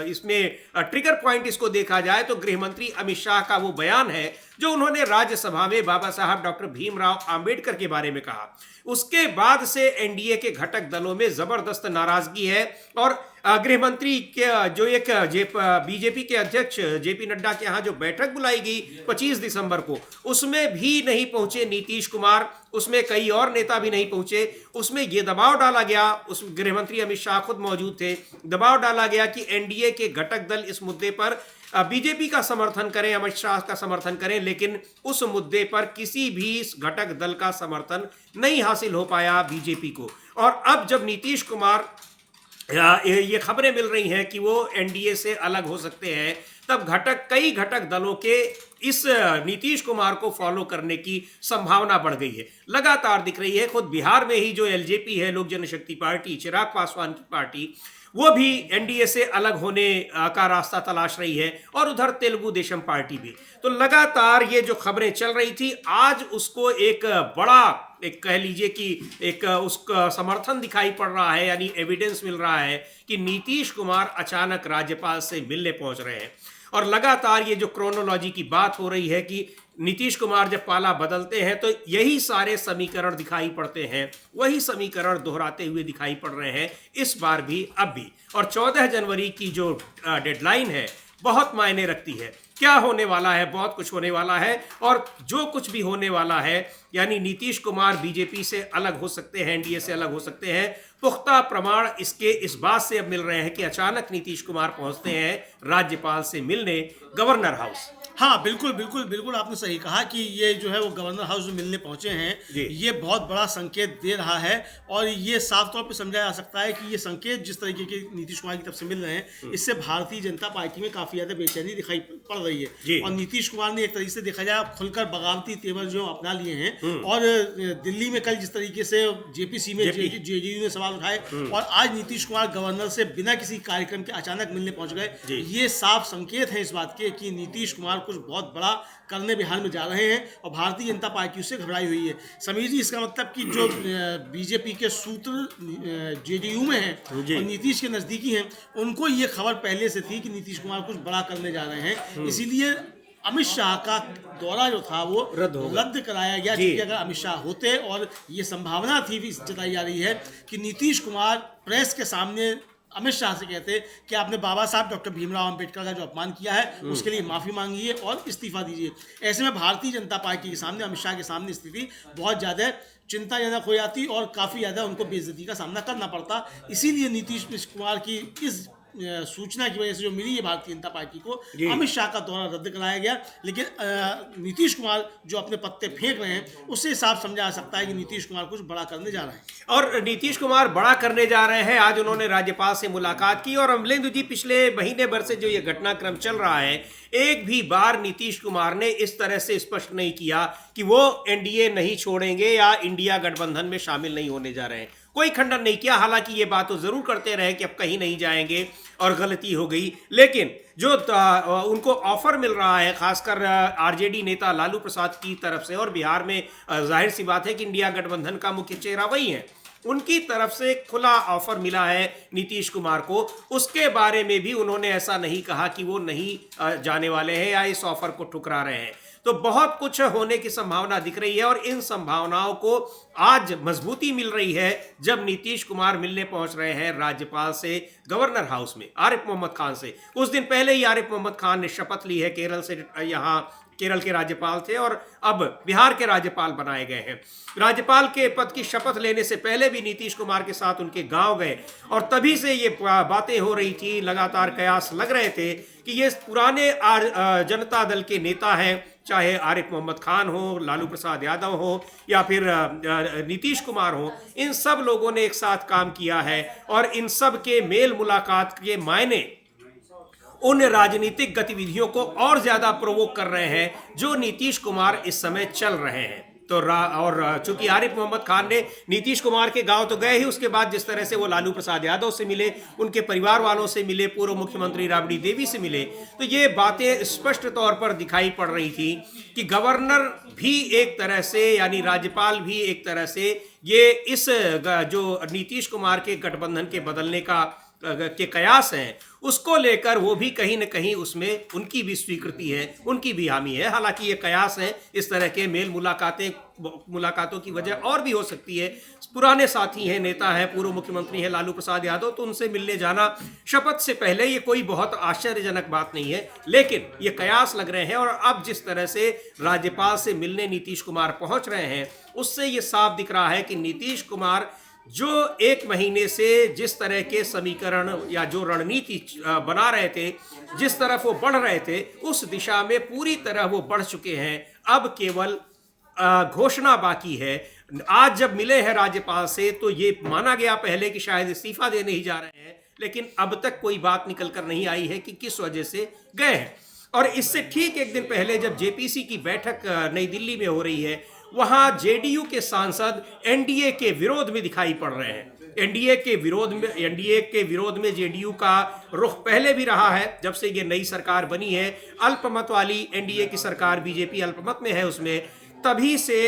Speaker 1: इसमें ट्रिगर पॉइंट इसको देखा जाए तो गृह मंत्री अमित शाह का वो बयान है जो उन्होंने राज्यसभा में बाबा साहब डॉक्टर भीमराव अंबेडकर के बारे में कहा। उसके बाद से एनडीए के घटक दलों में जबरदस्त नाराजगी है। और गृह मंत्री के जो एक बीजेपी के अध्यक्ष जेपी नड्डा के यहाँ जो बैठक बुलाई गई 25 दिसंबर को, उसमें भी नहीं पहुंचे नीतीश कुमार, उसमें कई और नेता भी नहीं पहुंचे। उसमें यह दबाव डाला गया, उस गृह मंत्री अमित शाह खुद मौजूद थे, दबाव डाला गया कि एनडीए के घटक दल इस मुद्दे पर बीजेपी का समर्थन करें, अमित शाह का समर्थन करें। लेकिन उस मुद्दे पर किसी भी घटक दल का समर्थन नहीं हासिल हो पाया बीजेपी को। और अब जब नीतीश कुमार ये खबरें मिल रही हैं कि वो एनडीए से अलग हो सकते हैं, तब कई घटक दलों के इस नीतीश कुमार को फॉलो करने की संभावना बढ़ गई है, लगातार दिख रही है। खुद बिहार में ही जो एलजेपी है, लोक जनशक्ति पार्टी, चिराग पासवान की पार्टी, वो भी एनडीए से अलग होने का रास्ता तलाश रही है। और उधर तेलुगु देशम पार्टी भी। तो लगातार ये जो खबरें चल रही थी, आज उसको एक बड़ा कह लीजिए कि एक उसका समर्थन दिखाई पड़ रहा है, यानी एविडेंस मिल रहा है कि नीतीश कुमार अचानक राज्यपाल से मिलने पहुंच रहे हैं। और लगातार ये जो क्रोनोलॉजी की बात हो रही है कि नीतीश कुमार जब पाला बदलते हैं तो यही सारे समीकरण दिखाई पड़ते हैं, वही समीकरण दोहराते हुए दिखाई पड़ रहे हैं इस बार भी, अब भी। और 14 जनवरी की जो डेडलाइन है बहुत मायने रखती है। क्या होने वाला है? बहुत कुछ होने वाला है। और जो कुछ भी होने वाला है, यानी नीतीश कुमार बीजेपी से अलग हो सकते हैं, एनडीए से अलग हो सकते हैं, पुख्ता प्रमाण इसके इस बात से अब मिल रहे हैं कि अचानक नीतीश कुमार पहुंचते हैं राज्यपाल से मिलने गवर्नर हाउस।
Speaker 2: हाँ बिल्कुल बिल्कुल बिल्कुल, आपने सही कहा कि ये जो है वो गवर्नर हाउस में मिलने पहुंचे हैं, ये बहुत बड़ा संकेत दे रहा है। और ये साफ तौर पे समझा जा सकता है कि ये संकेत जिस तरीके के नीतीश कुमार की तरफ से मिल रहे हैं, इससे भारतीय जनता पार्टी में काफी ज्यादा बेचैनी दिखाई पड़ रही है। और नीतीश कुमार ने एक तरीके से देखा जाए खुलकर बगावती तेवर जो अपना लिए हैं। और दिल्ली में कल जिस तरीके से जेपीसी में जेडीयू ने सवाल उठाए और आज नीतीश कुमार गवर्नर से बिना किसी कार्यक्रम के अचानक मिलने पहुंच गए, ये साफ संकेत है इस बात के कि नीतीश कुमार कुछ बहुत बड़ा करने बिहार में जा रहे हैं। और भारतीय जनता पार्टी उससे घबराई हुई है। समीर जी, इसका मतलब कि जो बीजेपी के सूत्र जेडीयू में हैं और नीतीश के नजदीकी हैं, उनको ये खबर पहले से थी कि नीतीश कुमार कुछ बड़ा करने जा रहे हैं। इसीलिए अमित शाह का दौरा जो था वो रद्द कराया गया। क्योंकि अगर अमित शाह होते, और ये संभावना थी भी जताई जा रही है कि नीतीश कुमार प्रेस के सामने अमित शाह से कहते कि आपने बाबा साहब डॉक्टर भीमराव अंबेडकर का जो अपमान किया है उसके लिए माफी मांगिए और इस्तीफा दीजिए। ऐसे में भारतीय जनता पार्टी के सामने, अमित शाह के सामने स्थिति बहुत ज्यादा चिंताजनक हो जाती और काफी ज्यादा उनको बेइज्जती का सामना करना पड़ता। इसीलिए नीतीश कुमार की इस सूचना की वजह से जो मिली है भारतीय जनता पार्टी को, अमित शाह का दौरा रद्द कराया गया। लेकिन नीतीश कुमार जो अपने पत्ते फेंक रहे हैं, उससे साफ समझा जा सकता है कि नीतीश कुमार कुछ बड़ा करने जा रहे हैं।
Speaker 1: और नीतीश कुमार बड़ा करने जा रहे हैं। आज उन्होंने राज्यपाल से मुलाकात की और अमलेंदु जी, पिछले महीने भर से जो ये घटनाक्रम चल रहा है, एक भी बार नीतीश कुमार ने इस तरह से स्पष्ट नहीं किया कि वो एनडीए नहीं छोड़ेंगे या इंडिया गठबंधन में शामिल नहीं होने जा रहे हैं। कोई खंडन नहीं किया। हालांकि ये बात तो जरूर करते रहे कि अब कहीं नहीं जाएंगे और गलती हो गई, लेकिन जो उनको ऑफर मिल रहा है खासकर आरजेडी नेता लालू प्रसाद की तरफ से, और बिहार में जाहिर सी बात है कि इंडिया गठबंधन का मुख्य चेहरा वही है, उनकी तरफ से खुला ऑफर मिला है नीतीश कुमार को। उसके बारे में भी उन्होंने ऐसा नहीं कहा कि वो नहीं जाने वाले हैं या इस ऑफर को ठुकरा रहे हैं। तो बहुत कुछ होने की संभावना दिख रही है और इन संभावनाओं को आज मजबूती मिल रही है जब नीतीश कुमार मिलने पहुंच रहे हैं राज्यपाल से गवर्नर हाउस में, आरिफ मोहम्मद खान से। कुछ दिन पहले ही आरिफ मोहम्मद खान ने शपथ ली है केरल से, यहाँ केरल के राज्यपाल थे और अब बिहार के राज्यपाल बनाए गए हैं। राज्यपाल के पद की शपथ लेने से पहले भी नीतीश कुमार के साथ उनके गांव गए और तभी से ये बातें हो रही थी, लगातार कयास लग रहे थे कि ये पुराने जनता दल के नेता हैं, चाहे आरिफ मोहम्मद खान हो, लालू प्रसाद यादव हो या फिर नीतीश कुमार हो, इन सब लोगों ने एक साथ काम किया है और इन सब के मेल मुलाकात के मायने उन राजनीतिक गतिविधियों को और ज्यादा प्रोवोक कर रहे हैं जो नीतीश कुमार इस समय चल रहे हैं। तो और चूंकि आरिफ मोहम्मद खान ने नीतीश कुमार के गांव तो गए ही, उसके बाद जिस तरह से वो लालू प्रसाद यादव से मिले, उनके परिवार वालों से मिले, पूर्व मुख्यमंत्री राबड़ी देवी से मिले, तो ये बातें स्पष्ट तौर पर दिखाई पड़ रही थी कि गवर्नर भी एक तरह से, यानी राज्यपाल भी एक तरह से, ये इस जो नीतीश कुमार के गठबंधन के बदलने के कयास हैं, उसको लेकर वो भी कहीं न कहीं उसमें उनकी भी स्वीकृति है, उनकी भी हामी है। हालांकि ये कयास है, इस तरह के मेल मुलाकातों की वजह और भी हो सकती है। पुराने साथी हैं, नेता हैं, पूर्व मुख्यमंत्री हैं लालू प्रसाद यादव, तो उनसे मिलने जाना शपथ से पहले ये कोई बहुत आश्चर्यजनक बात नहीं है, लेकिन ये कयास लग रहे हैं। और अब जिस तरह से राज्यपाल से मिलने नीतीश कुमार पहुंच रहे हैं, उससे ये साफ दिख रहा है कि नीतीश कुमार जो एक महीने से जिस तरह के समीकरण या जो रणनीति बना रहे थे, जिस तरफ वो बढ़ रहे थे, उस दिशा में पूरी तरह वो बढ़ चुके हैं। अब केवल घोषणा बाकी है। आज जब मिले हैं राज्यपाल से तो ये माना गया पहले कि शायद इस्तीफा देने ही जा रहे हैं, लेकिन अब तक कोई बात निकल कर नहीं आई है कि किस वजह से गए हैं। और इससे ठीक एक दिन पहले जब जेपीसी की बैठक नई दिल्ली में हो रही है, वहां जेडीयू के सांसद एनडीए के विरोध में दिखाई पड़ रहे हैं। एनडीए के विरोध में जेडीयू का रुख पहले भी रहा है, जब से ये नई सरकार बनी है। अल्पमत वाली एनडीए की सरकार, बीजेपी अल्पमत में है, उसमें तभी से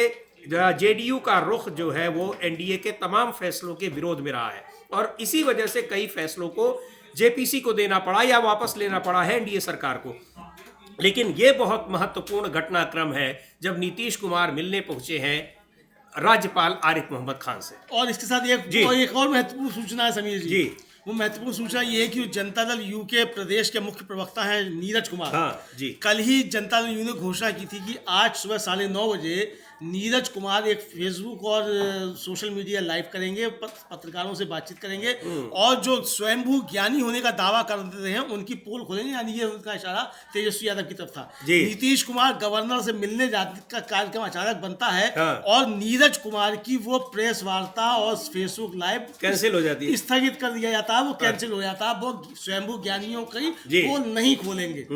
Speaker 1: जेडीयू का रुख जो है वो एनडीए के तमाम फैसलों के विरोध में रहा है और इसी वजह से कई फैसलों को जेपीसी को देना पड़ा या वापस लेना पड़ा है एनडीए सरकार को। लेकिन यह बहुत महत्वपूर्ण घटनाक्रम है जब नीतीश कुमार मिलने पहुंचे हैं राज्यपाल आरिफ मोहम्मद खान से।
Speaker 2: और इसके साथ एक और महत्वपूर्ण सूचना है समीर जी। वो महत्वपूर्ण सूचना ये है कि जनता दल यू के प्रदेश के मुख्य प्रवक्ता हैं नीरज कुमार।
Speaker 1: हाँ जी।
Speaker 2: कल ही जनता दल यू ने घोषणा की थी कि आज सुबह 9:30 बजे नीरज कुमार एक फेसबुक और सोशल मीडिया लाइव करेंगे, पत्रकारों से बातचीत करेंगे और जो स्वयंभू ज्ञानी होने का दावा करते रहे हैं उनकी पोल खोलेंगे। यानी ये उनका इशारा तेजस्वी यादव की तरफ था। नीतीश कुमार गवर्नर से मिलने जाने का कार्यक्रम अचानक बनता है और नीरज कुमार की वो प्रेस वार्ता और फेसबुक लाइव
Speaker 1: कैंसिल हो जाती है,
Speaker 2: स्थगित कर दिया जाता है, वो कैंसिल हो जाता है। वो स्वयंभू ज्ञानियों की पोल नहीं खोलेंगे।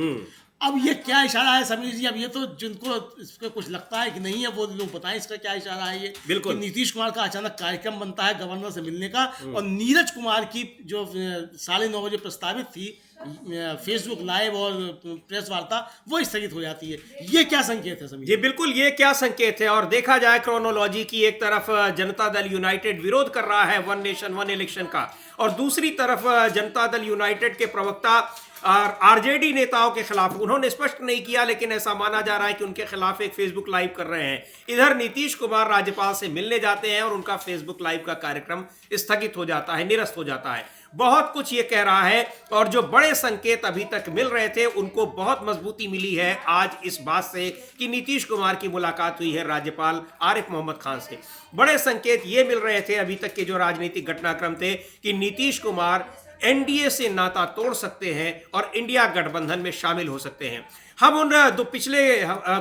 Speaker 2: अब ये क्या इशारा है समीर जी? अब ये तो जिनको इस पे कुछ लगता है कि नहीं है, वो लोग बताएं इसका क्या इशारा है। ये बिल्कुल नीतीश कुमार का अचानक कार्यक्रम बनता है गवर्नर से मिलने का और नीरज कुमार की जो 9:30 बजे प्रस्तावित थी फेसबुक लाइव और प्रेस वार्ता, वो स्थगित हो जाती है। ये क्या संकेत है समीर जी?
Speaker 1: बिल्कुल ये क्या संकेत है। और देखा जाए क्रोनोलॉजी की, एक तरफ जनता दल यूनाइटेड विरोध कर रहा है वन नेशन वन इलेक्शन का, और दूसरी तरफ जनता दल यूनाइटेड के प्रवक्ता और आरजेडी नेताओं के खिलाफ, उन्होंने स्पष्ट नहीं किया लेकिन ऐसा माना जा रहा है कि उनके खिलाफ एक फेसबुक लाइव कर रहे हैं। इधर नीतीश कुमार राज्यपाल से मिलने जाते हैं और उनका फेसबुक लाइव का कार्यक्रम स्थगित हो जाता है, निरस्त हो जाता है। बहुत कुछ ये कह रहा है और जो बड़े संकेत अभी तक मिल रहे थे उनको बहुत मजबूती मिली है आज इस बात से कि नीतीश कुमार की मुलाकात हुई है राज्यपाल आरिफ मोहम्मद खान से। बड़े संकेत ये मिल रहे थे अभी तक के जो राजनीतिक घटनाक्रम थे कि नीतीश कुमार एनडीए से नाता तोड़ सकते हैं और इंडिया गठबंधन में शामिल हो सकते हैं। हम उन पिछले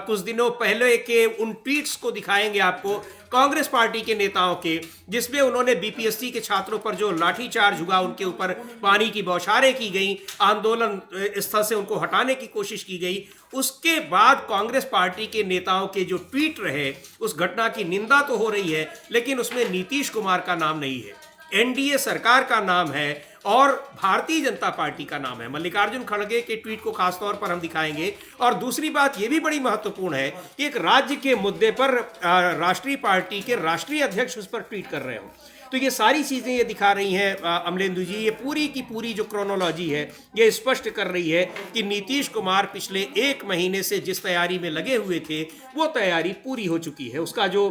Speaker 1: कुछ दिनों पहले के उन ट्वीट्स को दिखाएंगे आपको, कांग्रेस पार्टी के नेताओं के, जिसमें उन्होंने बीपीएससी के छात्रों पर जो लाठीचार्ज हुआ, उनके ऊपर पानी की बौछारें की गई, आंदोलन स्थल से उनको हटाने की कोशिश की गई। उसके बाद कांग्रेस पार्टी के नेताओं के जो ट्वीट रहे, उस घटना की निंदा तो हो रही है, लेकिन उसमें नीतीश कुमार का नाम नहीं है, एनडीए सरकार का नाम है और भारतीय जनता पार्टी का नाम है। मल्लिकार्जुन खड़गे के ट्वीट को खासतौर पर हम दिखाएंगे। और दूसरी बात यह भी बड़ी महत्वपूर्ण है कि एक राज्य के मुद्दे पर राष्ट्रीय पार्टी के राष्ट्रीय अध्यक्ष उस पर ट्वीट कर रहे हो, तो ये सारी चीज़ें ये दिखा रही हैं अमलेंदु जी, ये पूरी की पूरी जो क्रोनोलॉजी है ये स्पष्ट कर रही है कि नीतीश कुमार पिछले 1 महीने से जिस तैयारी में लगे हुए थे वो तैयारी पूरी हो चुकी है, उसका जो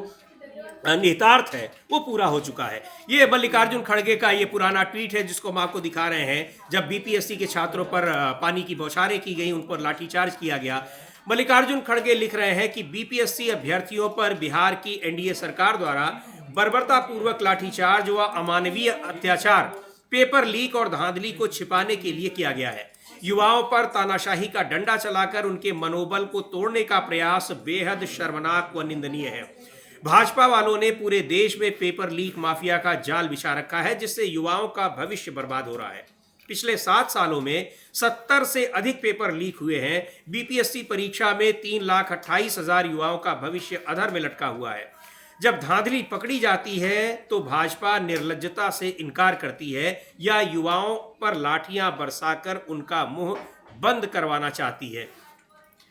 Speaker 1: निहितार्थ है वो पूरा हो चुका है। ये मल्लिकार्जुन खड़गे का ये पुराना ट्वीट है जिसको हम आपको दिखा रहे हैं, जब बीपीएससी के छात्रों पर पानी की बौछारें की गई, उन पर लाठीचार्ज किया गया। मल्लिकार्जुन खड़गे लिख रहे हैं कि बीपीएससी अभ्यर्थियों पर बिहार की एनडीए सरकार द्वारा बर्बरतापूर्वक लाठीचार्ज व अमानवीय अत्याचार, पेपर लीक और धांधली को छिपाने के लिए किया गया है। युवाओं पर तानाशाही का डंडा चलाकर उनके मनोबल को तोड़ने का प्रयास बेहद शर्मनाक व निंदनीय है। भाजपा वालों ने पूरे देश में पेपर लीक माफिया का जाल बिछा रखा है, जिससे युवाओं का भविष्य बर्बाद हो रहा है। पिछले 7 सालों में 70 से अधिक पेपर लीक हुए हैं। बीपीएससी परीक्षा में 3,28,000 युवाओं का भविष्य अधर में लटका हुआ है। जब धांधली पकड़ी जाती है तो भाजपा निर्लज्जता से इनकार करती है या युवाओं पर लाठियां बरसाकर उनका मुंह बंद करवाना चाहती है।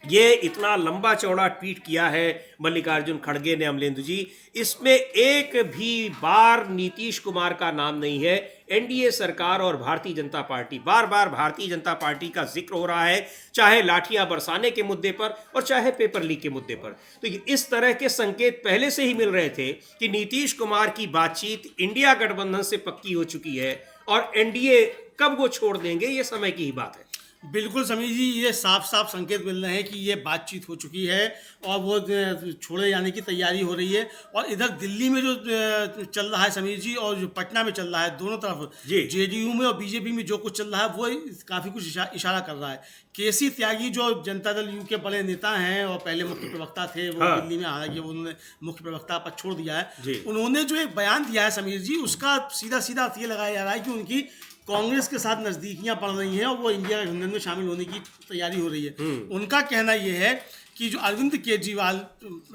Speaker 1: ये इतना लंबा चौड़ा ट्वीट किया है मल्लिकार्जुन खड़गे ने अमलेंदु जी, इसमें एक भी बार नीतीश कुमार का नाम नहीं है। एनडीए सरकार और भारतीय जनता पार्टी, बार बार भारतीय जनता पार्टी का जिक्र हो रहा है, चाहे लाठियां बरसाने के मुद्दे पर और चाहे पेपर लीक के मुद्दे पर। तो इस तरह के संकेत पहले से ही मिल रहे थे कि नीतीश कुमार की बातचीत इंडिया गठबंधन से पक्की हो चुकी है और एनडीए कब वो छोड़ देंगे ये समय की ही बात है।
Speaker 2: बिल्कुल समीर जी, ये साफ साफ संकेत मिल रहे हैं कि ये बातचीत हो चुकी है और वो छोड़े जाने की तैयारी हो रही है। और इधर दिल्ली में जो चल रहा है समीर जी, और जो पटना में चल रहा है, दोनों तरफ जेडीयू में और बीजेपी में जो कुछ चल रहा है वो काफ़ी कुछ इशारा कर रहा है। केसी त्यागी जो जनता दल यू के बड़े नेता हैं और पहले मुख्य प्रवक्ता थे, वो दिल्ली में, हालांकि वो उन्होंने मुख्य प्रवक्ता पद छोड़ दिया है, उन्होंने जो एक बयान दिया है समीर जी, उसका सीधा सीधा अर्थ ये लगाया जा रहा है कि उनकी कांग्रेस के साथ नज़दीकियां बढ़ रही हैं और वो इंडिया गठबंधन में शामिल होने की तैयारी हो रही है। उनका कहना ये है कि जो अरविंद केजरीवाल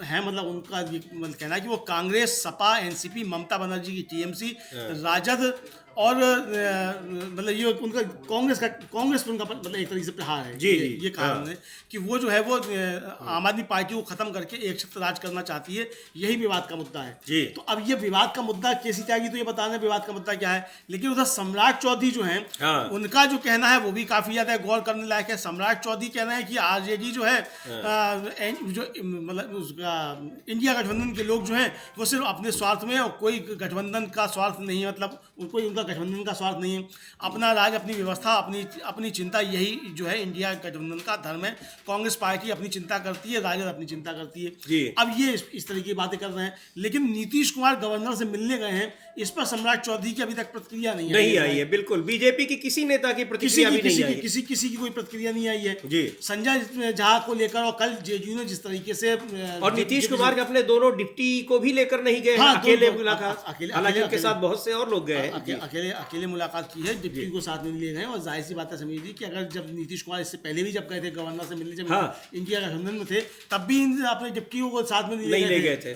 Speaker 2: हैं, मतलब उनका मतलब कहना है कि वो कांग्रेस, सपा, एनसीपी, ममता बनर्जी की टीएमसी, राजद और मतलब ये उनका कांग्रेस पर उनका मतलब एक तरीके से प्रहार है। ये कहा उन्होंने कि वो जो है वो आम आदमी पार्टी को खत्म करके एक छत्र राज करना चाहती है, यही विवाद का मुद्दा है। तो अब ये विवाद का मुद्दा, केसी त्यागी तो ये बता रहे हैं विवाद का मुद्दा क्या है, लेकिन उधर सम्राट चौधरी जो हैं उनका जो कहना है वो भी काफी ज्यादा गौर करने लायक है। सम्राट चौधरी कह रहे हैं कि आरजेडी जो है जो मतलब उसका इंडिया गठबंधन के लोग जो हैं वो सिर्फ अपने स्वार्थ में, और कोई गठबंधन का स्वार्थ नहीं है, मतलब कोई उनका गठबंधन का स्वार्थ नहीं है, अपना राज, अपनी व्यवस्था, अपनी चिंता, यही जो है इंडिया गठबंधन का धर्म है। कांग्रेस पार्टी अपनी चिंता करती है, राजद अपनी चिंता करती है। अब ये इस तरह की बातें कर रहे हैं, लेकिन नीतीश कुमार गवर्नर से मिलने गए हैं, इस पर सम्राट चौधरी की अभी तक प्रतिक्रिया नहीं आई है।
Speaker 1: बिल्कुल बीजेपी की किसी नेता की प्रतिक्रिया भी नहीं आई है,
Speaker 2: किसी की कोई प्रतिक्रिया नहीं आई है संजय झा को लेकर। और कल जेडीयू ने जिस तरीके से,
Speaker 1: और नीतीश कुमार के अपने दोनों डिप्टी को भी लेकर नहीं गए, अकेले मुलाकात, हालांकि उनके साथ बहुत से और लोग गए,
Speaker 2: अकेले मुलाकात की है, डिप्टी को साथ में लिए गए। और जाहिर सी बात है समीर जी कि अगर जब नीतीश कुमार इससे पहले भी जब गए थे गवर्नर से मिलने, जब इंडिया गठबंधन में थे, तब भी अपने डिप्टियों को साथ में नहीं ले गए थे।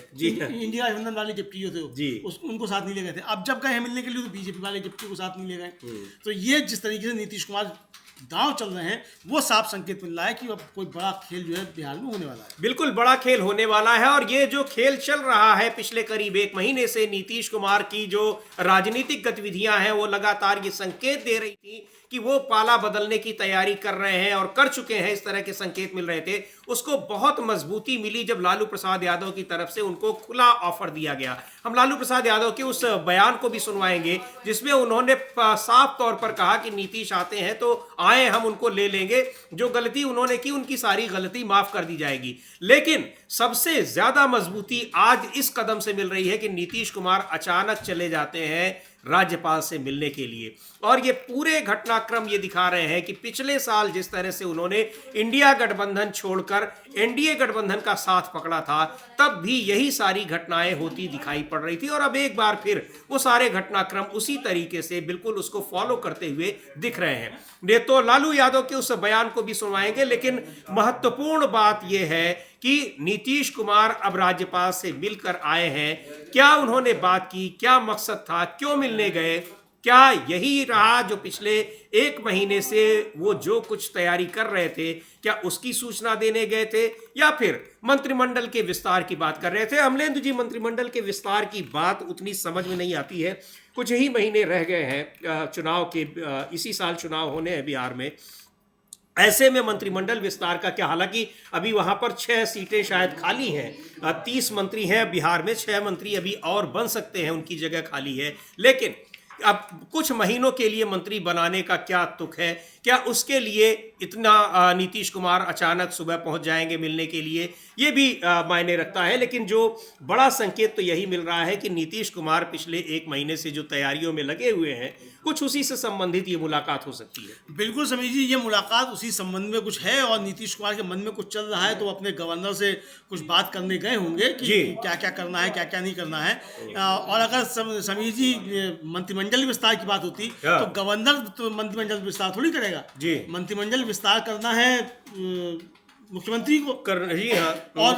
Speaker 2: इंडिया गठबंधन वाले डिप्टी थे उनको साथ नहीं ले गए थे। अब जब गए मिलने के लिए तो बीजेपी वाले डिप्टी को साथ नहीं ले गए। तो ये जिस तरीके से नीतीश कुमार दांव चल रहे हैं, वो साफ संकेत मिल रहा है कि अब कोई बड़ा खेल जो है बिहार में होने वाला है।
Speaker 1: बिल्कुल बड़ा खेल होने वाला है। और ये जो खेल चल रहा है पिछले करीब 1 महीने से, नीतीश कुमार की जो राजनीतिक गतिविधियां हैं वो लगातार ये संकेत दे रही थी कि वो पाला बदलने की तैयारी कर रहे हैं और कर चुके हैं, इस तरह के संकेत मिल रहे थे। उसको बहुत मजबूती मिली जब लालू प्रसाद यादव की तरफ से उनको खुला ऑफर दिया गया। हम लालू प्रसाद यादव के उस बयान को भी सुनवाएंगे जिसमें उन्होंने साफ तौर पर कहा कि नीतीश आते हैं तो आए, हम उनको ले लेंगे, जो गलती उन्होंने की उनकी सारी गलती माफ कर दी जाएगी। लेकिन सबसे ज्यादा मजबूती आज इस कदम से मिल रही है कि नीतीश कुमार अचानक चले जाते हैं राज्यपाल से मिलने के लिए। और ये पूरे घटनाक्रम ये दिखा रहे हैं कि पिछले साल जिस तरह से उन्होंने इंडिया गठबंधन छोड़कर एनडीए गठबंधन का साथ पकड़ा था, तब भी यही सारी घटनाएं होती दिखाई पड़ रही थी और अब एक बार फिर वो सारे घटनाक्रम उसी तरीके से बिल्कुल उसको फॉलो करते हुए दिख रहे हैं। ने तो लालू यादव के उस बयान को भी सुनवाएंगे, लेकिन महत्वपूर्ण बात यह है कि नीतीश कुमार अब राज्यपाल से मिलकर आए हैं। क्या उन्होंने बात की, क्या मकसद था, क्यों मिलने गए, क्या यही रहा जो पिछले एक महीने से वो जो कुछ तैयारी कर रहे थे, क्या उसकी सूचना देने गए थे, या फिर मंत्रिमंडल के विस्तार की बात कर रहे थे? अमलेंदु जी, मंत्रिमंडल के विस्तार की बात उतनी समझ में नहीं आती है। कुछ ही महीने रह गए हैं चुनाव के, इसी साल चुनाव होने हैं बिहार में। ऐसे में मंत्रिमंडल विस्तार का क्या, हालांकि अभी वहां पर 6 सीटें शायद खाली हैं, 30 मंत्री हैं बिहार में, 6 मंत्री अभी और बन सकते हैं, उनकी जगह खाली है। लेकिन अब कुछ महीनों के लिए मंत्री बनाने का क्या तुक है? क्या उसके लिए इतना नीतीश कुमार अचानक सुबह पहुंच जाएंगे मिलने के लिए? ये भी मायने रखता है। लेकिन जो बड़ा संकेत तो यही मिल रहा है कि नीतीश कुमार पिछले एक महीने से जो तैयारियों में लगे हुए हैं, कुछ उसी से संबंधित ये मुलाकात हो सकती है।
Speaker 2: बिल्कुल समीर जी, ये मुलाकात उसी संबंध में कुछ है और नीतीश कुमार के मन में कुछ चल रहा है, तो अपने गवर्नर से कुछ बात करने गए होंगे कि क्या क्या करना है, क्या क्या नहीं करना है। और अगर समीर जी मंत्रिमंडल विस्तार की बात होती तो गवर्नर तो मंत्रिमंडल विस्तार थोड़ी करेगा
Speaker 1: जी।
Speaker 2: मंत्रिमंडल विस्तार करना है मुख्यमंत्री को
Speaker 1: कर। जी हाँ।
Speaker 2: और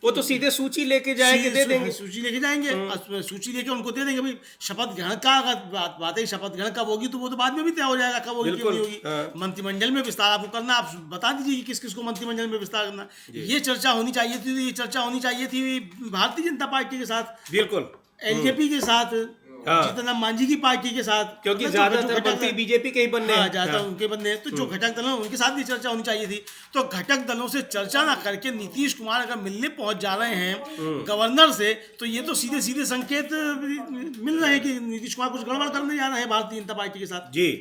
Speaker 1: वो तो सीधे सूची लेके जाएंगे, दे देंगे,
Speaker 2: सूची लेके जाएंगे, सूची लेके उनको दे देंगे। भाई शपथ ग्रहण का अगर बात है, शपथ ग्रहण कब होगी तो वो तो बाद में भी तय हो जाएगा, कब होगी क्यों नहीं होगी। मंत्रिमंडल में विस्तार आपको करना, आप बता दीजिए कि किस किस को मंत्रिमंडल में विस्तार करना। ये चर्चा होनी चाहिए थी, ये चर्चा होनी चाहिए थी भारतीय जनता पार्टी के साथ,
Speaker 1: बिल्कुल
Speaker 2: एलजेपी के साथ, जीतन मांझी की पार्टी के साथ,
Speaker 1: क्योंकि ज्यादातर मंत्री बीजेपी के ही बनने हैं।
Speaker 2: ज्यादा उनके बनने हैं, तो जो घटक दल हैं उनके साथ भी चर्चा होनी चाहिए थी। तो घटक दलों से चर्चा ना करके नीतीश कुमार अगर मिलने पहुंच जा रहे हैं गवर्नर से, तो ये तो सीधे सीधे संकेत मिल रहे हैं कि नीतीश कुमार कुछ गड़बड़ करने जा रहे हैं भारतीय जनता पार्टी के साथ।
Speaker 1: जी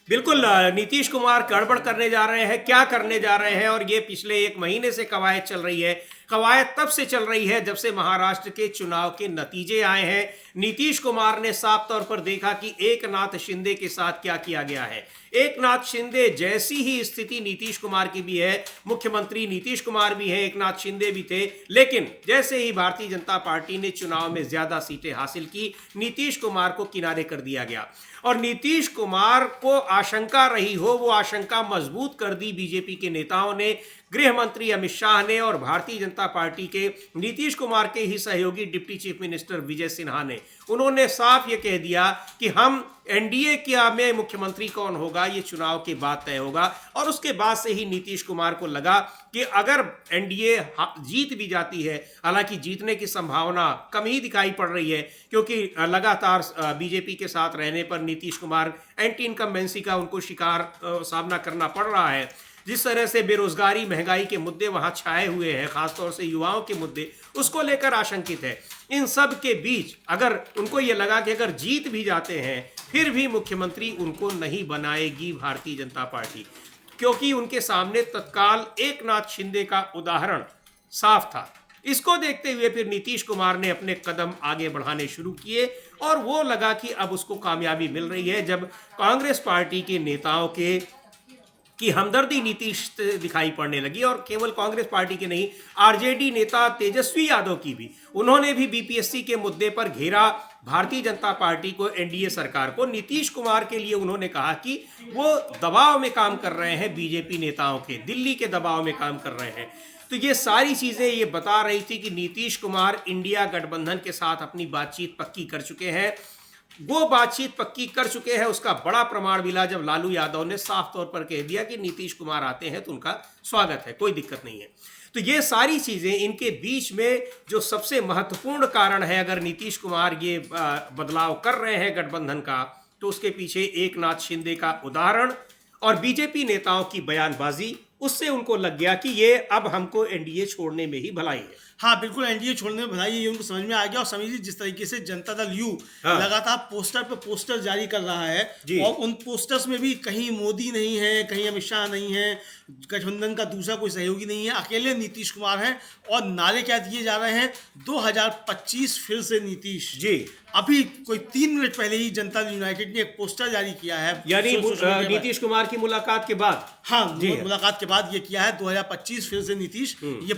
Speaker 1: बिल्कुल, नीतीश कुमार गड़बड़ करने जा रहे हैं, क्या करने जा रहे हैं? और ये पिछले एक महीने से कवायद चल रही है। कवायद तब से चल रही है जब से महाराष्ट्र के चुनाव के नतीजे आए हैं। नीतीश कुमार ने साफ तौर पर देखा कि एकनाथ शिंदे के साथ क्या किया गया है। एकनाथ शिंदे जैसी ही स्थिति नीतीश कुमार की भी है, मुख्यमंत्री नीतीश कुमार भी है, एकनाथ शिंदे भी थे, लेकिन जैसे ही भारतीय जनता पार्टी ने चुनाव में ज्यादा सीटें हासिल की, नीतीश कुमार को किनारे कर दिया गया। और नीतीश कुमार को आशंका रही हो, वो आशंका मजबूत कर दी बीजेपी के नेताओं ने, गृह मंत्री अमित शाह ने और भारतीय जनता पार्टी के नीतीश कुमार के ही सहयोगी deputy chief minister Vijay Sinha ने। उन्होंने साफ ये कह दिया कि हम एनडीए क्या में मुख्यमंत्री कौन होगा ये चुनाव के बाद तय होगा। और उसके बाद से ही नीतीश कुमार को लगा कि अगर एनडीए जीत भी जाती है, हालांकि जीतने की संभावना कम ही दिखाई पड़ रही है, क्योंकि लगातार बीजेपी के साथ रहने पर नीतीश कुमार एंटी इनकम्बेंसी का उनको शिकार सामना करना पड़ रहा है। जिस तरह से बेरोजगारी, महंगाई के मुद्दे वहां छाए हुए हैं, खासतौर से युवाओं के मुद्दे, उसको लेकर आशंकित है। इन सब के बीच अगर उनको ये लगा कि अगर जीत भी जाते हैं फिर भी मुख्यमंत्री उनको नहीं बनाएगी भारतीय जनता पार्टी, क्योंकि उनके सामने तत्काल एकनाथ शिंदे का उदाहरण साफ था। इसको देखते हुए फिर नीतीश कुमार ने अपने कदम आगे बढ़ाने शुरू किए और वो लगा कि अब उसको कामयाबी मिल रही है, जब कांग्रेस पार्टी के नेताओं की हमदर्दी नीतीश से दिखाई पड़ने लगी। और केवल कांग्रेस पार्टी के नहीं, आरजेडी नेता तेजस्वी यादव की भी, उन्होंने भी बीपीएससी के मुद्दे पर घेरा भारतीय जनता पार्टी को, एनडीए सरकार को। नीतीश कुमार के लिए उन्होंने कहा कि वो दबाव में काम कर रहे हैं, बीजेपी नेताओं के, दिल्ली के दबाव में काम कर रहे हैं। तो ये सारी चीजें ये बता रही थी कि नीतीश कुमार इंडिया गठबंधन के साथ अपनी बातचीत पक्की कर चुके हैं। वो बातचीत पक्की कर चुके हैं, उसका बड़ा प्रमाण मिला जब लालू यादव ने साफ तौर पर कह दिया कि नीतीश कुमार आते हैं तो उनका स्वागत है, कोई दिक्कत नहीं है। तो ये सारी चीजें, इनके बीच में जो सबसे महत्वपूर्ण कारण है, अगर नीतीश कुमार ये बदलाव कर रहे हैं गठबंधन का, तो उसके पीछे एकनाथ शिंदे का उदाहरण और बीजेपी नेताओं की बयानबाजी उससे उनको लग गया कि ये अब हमको एनडीए छोड़ने में ही भलाई है।
Speaker 2: हाँ बिल्कुल, एनडीए छोड़ने में भलाई ये उनको समझ में आ गया। और समझिए जिस तरीके से जनता दल यू
Speaker 1: हाँ।
Speaker 2: लगातार पोस्टर पे पोस्टर जारी कर रहा है और उन पोस्टर्स में भी कहीं मोदी नहीं है, कहीं अमित शाह नहीं है, गठबंधन का दूसरा कोई सहयोगी नहीं है, अकेले नीतीश कुमार हैं। और नारे क्या दिए जा रहे हैं, 2025 फिर से नीतीश जी। अभी कोई 3 मिनट पहले ही जनता दल यूनाइटेड ने एक पोस्टर जारी किया है,
Speaker 1: यानी नीतीश कुमार की मुलाकात के बाद,
Speaker 2: हाँ मुलाकात के बाद ये किया है, 2025 फिर से नीतीश ये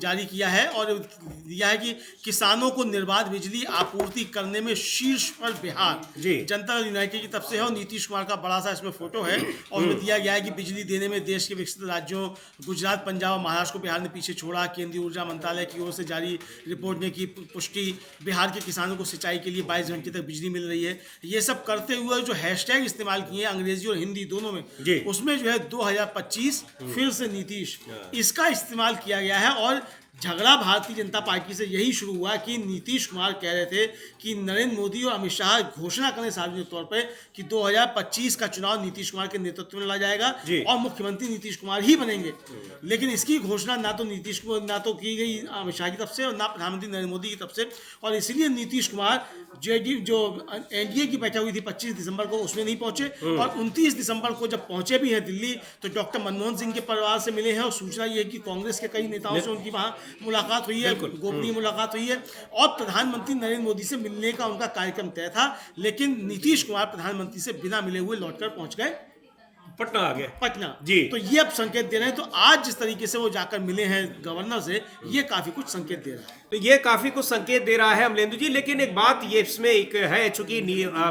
Speaker 2: जारी किया है। और दिया है कि किसानों को निर्बाध बिजली आपूर्ति करने में शीर्ष पर बिहार जी। जनता दल यूनाइटेड की तरफ से है और नीतीश कुमार का बड़ा सा इसमें फोटो है। और उसमें दिया गया है कि बिजली देने में देश के विकसित राज्यों गुजरात, पंजाब और महाराष्ट्र को बिहार ने पीछे छोड़ा। केंद्रीय ऊर्जा मंत्रालय की ओर से जारी रिपोर्ट ने की पुष्टि, बिहार के किसानों को सिंचाई के लिए 22 घंटे तक बिजली मिल रही है। ये सब करते हुए जो हैशटैग इस्तेमाल किए अंग्रेजी और हिंदी दोनों में, उसमें जो है 2025 फिर से नीतीश, इसका इस्तेमाल किया गया है। और झगड़ा भारतीय जनता पार्टी से यही शुरू हुआ कि नीतीश कुमार कह रहे थे कि नरेंद्र मोदी और अमित शाह घोषणा करें सार्वजनिक तौर पे कि 2025 का चुनाव नीतीश कुमार के नेतृत्व में लड़ा जाएगा और मुख्यमंत्री नीतीश कुमार ही बनेंगे। लेकिन इसकी घोषणा ना तो नीतीश कुमार ना तो की गई अमित शाह की तरफ से और ना प्रधानमंत्री नरेंद्र मोदी की तरफ से। और इसीलिए नीतीश कुमार जो एनडीए की बैठक हुई थी 25 दिसंबर को, उसमें नहीं पहुंचे। और 29 दिसंबर को जब पहुंचे भी हैं दिल्ली, तो डॉक्टर मनमोहन सिंह के परिवार से मिले हैं। और सूचना ये है कि कांग्रेस के कई नेताओं से उनकी वहां मुलाकात हुई है, गोपनीय मुलाकात हुई है। और प्रधानमंत्री नरेंद्र मोदी से मिलने का उनका कार्यक्रम तय था, लेकिन नीतीश कुमार प्रधानमंत्री से बिना मिले हुए लौटकर पहुंच गए
Speaker 1: पटना आ गए,
Speaker 2: पटना
Speaker 1: जी।
Speaker 2: तो ये अब संकेत दे रहे हैं। तो आज जिस तरीके से वो जाकर मिले हैं गवर्नर से, ये काफी कुछ संकेत दे रहा है।
Speaker 1: तो ये काफी कुछ संकेत दे रहा है अमलेंदु जी। लेकिन एक बात ये इसमें एक है, चूंकि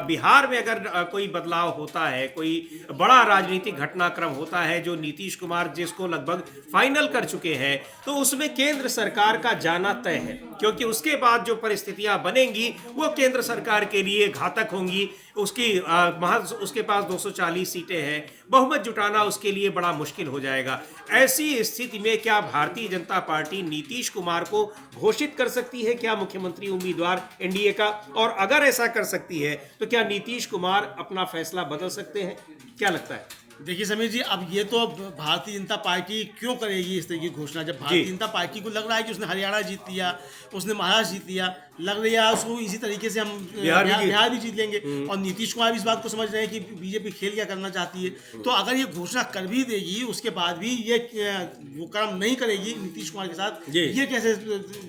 Speaker 1: बिहार में अगर कोई बदलाव होता है, कोई बड़ा राजनीतिक घटनाक्रम होता है जो नीतीश कुमार जिसको लगभग फाइनल कर चुके हैं, तो उसमें केंद्र सरकार का जाना तय है, क्योंकि उसके बाद जो परिस्थितियां बनेंगी वो केंद्र सरकार के लिए घातक होंगी। उसके पास 240 सीटें हैं, बहुमत जुटाना उसके लिए बड़ा मुश्किल हो जाएगा। ऐसी स्थिति में क्या भारतीय जनता पार्टी नीतीश कुमार को घोषित कर सकती है क्या मुख्यमंत्री उम्मीदवार एनडीए का? और अगर ऐसा कर सकती है तो क्या नीतीश कुमार अपना फैसला बदल सकते हैं? क्या लगता है?
Speaker 2: देखिए समीर जी, अब ये तो भारतीय जनता पार्टी क्यों करेगी इस तरह की घोषणा, जब भारतीय जनता पार्टी को लग रहा है कि उसने हरियाणा जीत लिया, उसने महाराष्ट्र जीत लिया, लग रहा है उसको इसी तरीके से हम बिहार भी जीत लेंगे। और नीतीश कुमार भी इस बात को समझ रहे हैं कि बीजेपी खेल क्या करना चाहती है। तो अगर ये घोषणा कर भी देगी, उसके बाद भी ये वो काम नहीं करेगी नीतीश कुमार के साथ, ये कैसे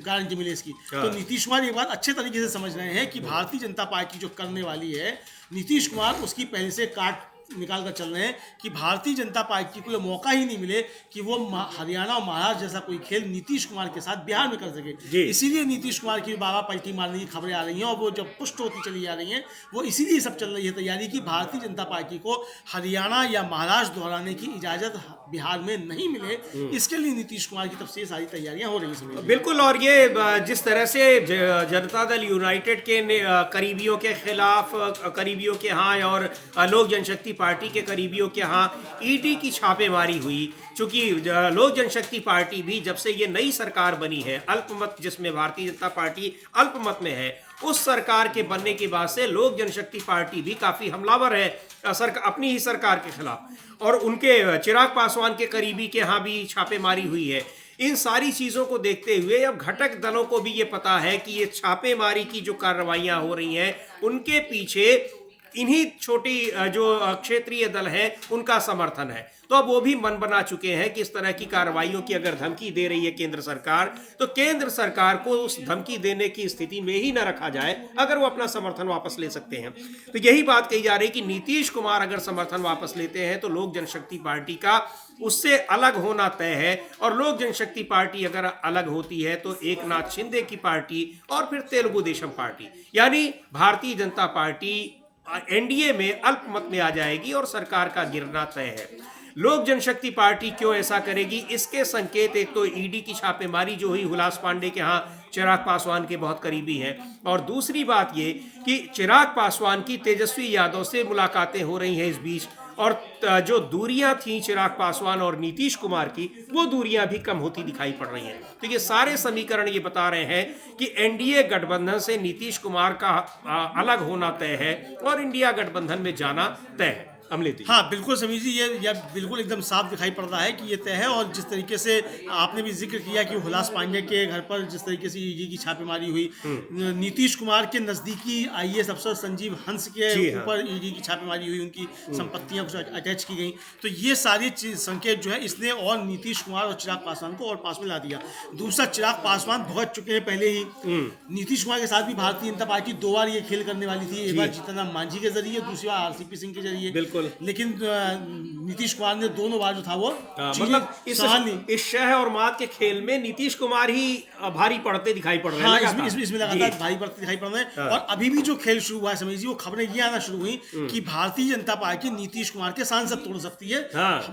Speaker 2: गारंटी मिले इसकी? तो नीतीश कुमार ये बात अच्छे तरीके से समझ रहे हैं कि भारतीय जनता पार्टी जो करने वाली है, नीतीश कुमार उसकी पहले से काट निकाल कर चल रहे हैं कि भारतीय जनता पार्टी को यह मौका ही नहीं मिले कि वो हरियाणा और महाराष्ट्र जैसा कोई खेल नीतीश कुमार के साथ बिहार में कर सके। इसीलिए नीतीश कुमार की बाबा पलटी मारने की खबरें आ रही हैं और वो जब पुष्ट होती चली जा रही हैं, वो इसीलिए सब चल रही है तैयारी कि भारतीय जनता पार्टी को हरियाणा या महाराष्ट्र दोहराने की इजाजत बिहार में नहीं मिले। इसके लिए नीतीश कुमार की तरफ से सारी तैयारियां हो रही हैं।
Speaker 1: बिल्कुल। और ये जिस तरह से जनता दल यूनाइटेड के करीबियों के खिलाफ, करीबियों के यहाँ और लोक जनशक्ति पार्टी के करीबियों के यहाँ ईडी की छापेमारी हुई, चूंकि लोक जनशक्ति पार्टी भी जब से ये नई सरकार बनी है, अल्पमत जिसमें भारतीय जनता पार्टी अल्पमत में है, उस सरकार के बनने के बाद से लोक जनशक्ति पार्टी भी काफी हमलावर है अपनी ही सरकार के खिलाफ। और उनके चिराग पासवान के करीबी के यहाँ भी छापेमारी हुई है। इन सारी चीजों को देखते हुए अब घटक दलों को भी ये पता है कि ये छापेमारी की जो कार्रवाइयां हो रही हैं, उनके पीछे इन्हीं छोटी जो क्षेत्रीय दल हैं उनका समर्थन है। तो अब वो भी मन बना चुके हैं कि इस तरह की कार्रवाइयों की अगर धमकी दे रही है केंद्र सरकार, तो केंद्र सरकार को उस धमकी देने की स्थिति में ही न रखा जाए अगर वो अपना समर्थन वापस ले सकते हैं। तो यही बात कही जा रही है कि नीतीश कुमार अगर समर्थन वापस लेते हैं तो लोक जनशक्ति पार्टी का उससे अलग होना तय है। और लोक जनशक्ति पार्टी अगर अलग होती है तो एक नाथ शिंदे की पार्टी और फिर तेलुगु देशम पार्टी, यानी भारतीय जनता पार्टी एनडीए में अल्पमत में आ जाएगी और सरकार का गिरना तय है। लोक जनशक्ति पार्टी क्यों ऐसा करेगी, इसके संकेत एक तो ईडी की छापेमारी जो हुई, हुलास पांडे के यहाँ चिराग पासवान के बहुत करीबी हैं, और दूसरी बात ये कि चिराग पासवान की तेजस्वी यादव से मुलाकातें हो रही हैं इस बीच, और जो दूरियां थीं चिराग पासवान और नीतीश कुमार की, वो दूरियां भी कम होती दिखाई पड़ रही हैं। तो ये सारे समीकरण ये बता रहे हैं कि एनडीए गठबंधन से नीतीश कुमार का अलग होना तय है और इंडिया गठबंधन में जाना तय है। अमलेती?
Speaker 2: हाँ बिल्कुल समीर जी, ये बिल्कुल एकदम साफ दिखाई पड़ रहा है कि ये तय है। और जिस तरीके से आपने भी जिक्र किया कि हुलास पांडे के घर पर जिस तरीके से ईडी की छापेमारी हुई, नीतीश कुमार के नजदीकी आईएएस अफसर संजीव हंस के ऊपर ईडी की छापेमारी हुई, उनकी संपत्तियां कुछ अटैच की गई, तो ये सारे संकेत जो है इसने और नीतीश कुमार और चिराग पासवान को और पास में ला दिया। दूसरा, चिराग पासवान भुगत चुके हैं पहले ही। नीतीश कुमार के साथ भी भारतीय जनता पार्टी 2 बार ये खेल करने वाली थी, एक बार जीतनराम मांझी के जरिए, दूसरी बार आरसीपी सिंह के जरिए।
Speaker 1: बिल्कुल।
Speaker 2: लेकिन नीतीश कुमार ने दोनों बार जो था वो
Speaker 1: मतलब इस शह और मात के खेल में नीतीश कुमार ही भारी पड़ते दिखाई पड़ रहे हैं।
Speaker 2: हाँ, इसमें लगातार भारी पड़ते दिखाई पड़ रहे हैं। और अभी भी जो खेल शुरू हुआ है समीर जी, वो खबरें ये आना शुरू हुई कि भारतीय जनता पार्टी नीतीश कुमार के सांसद तोड़ सकती है।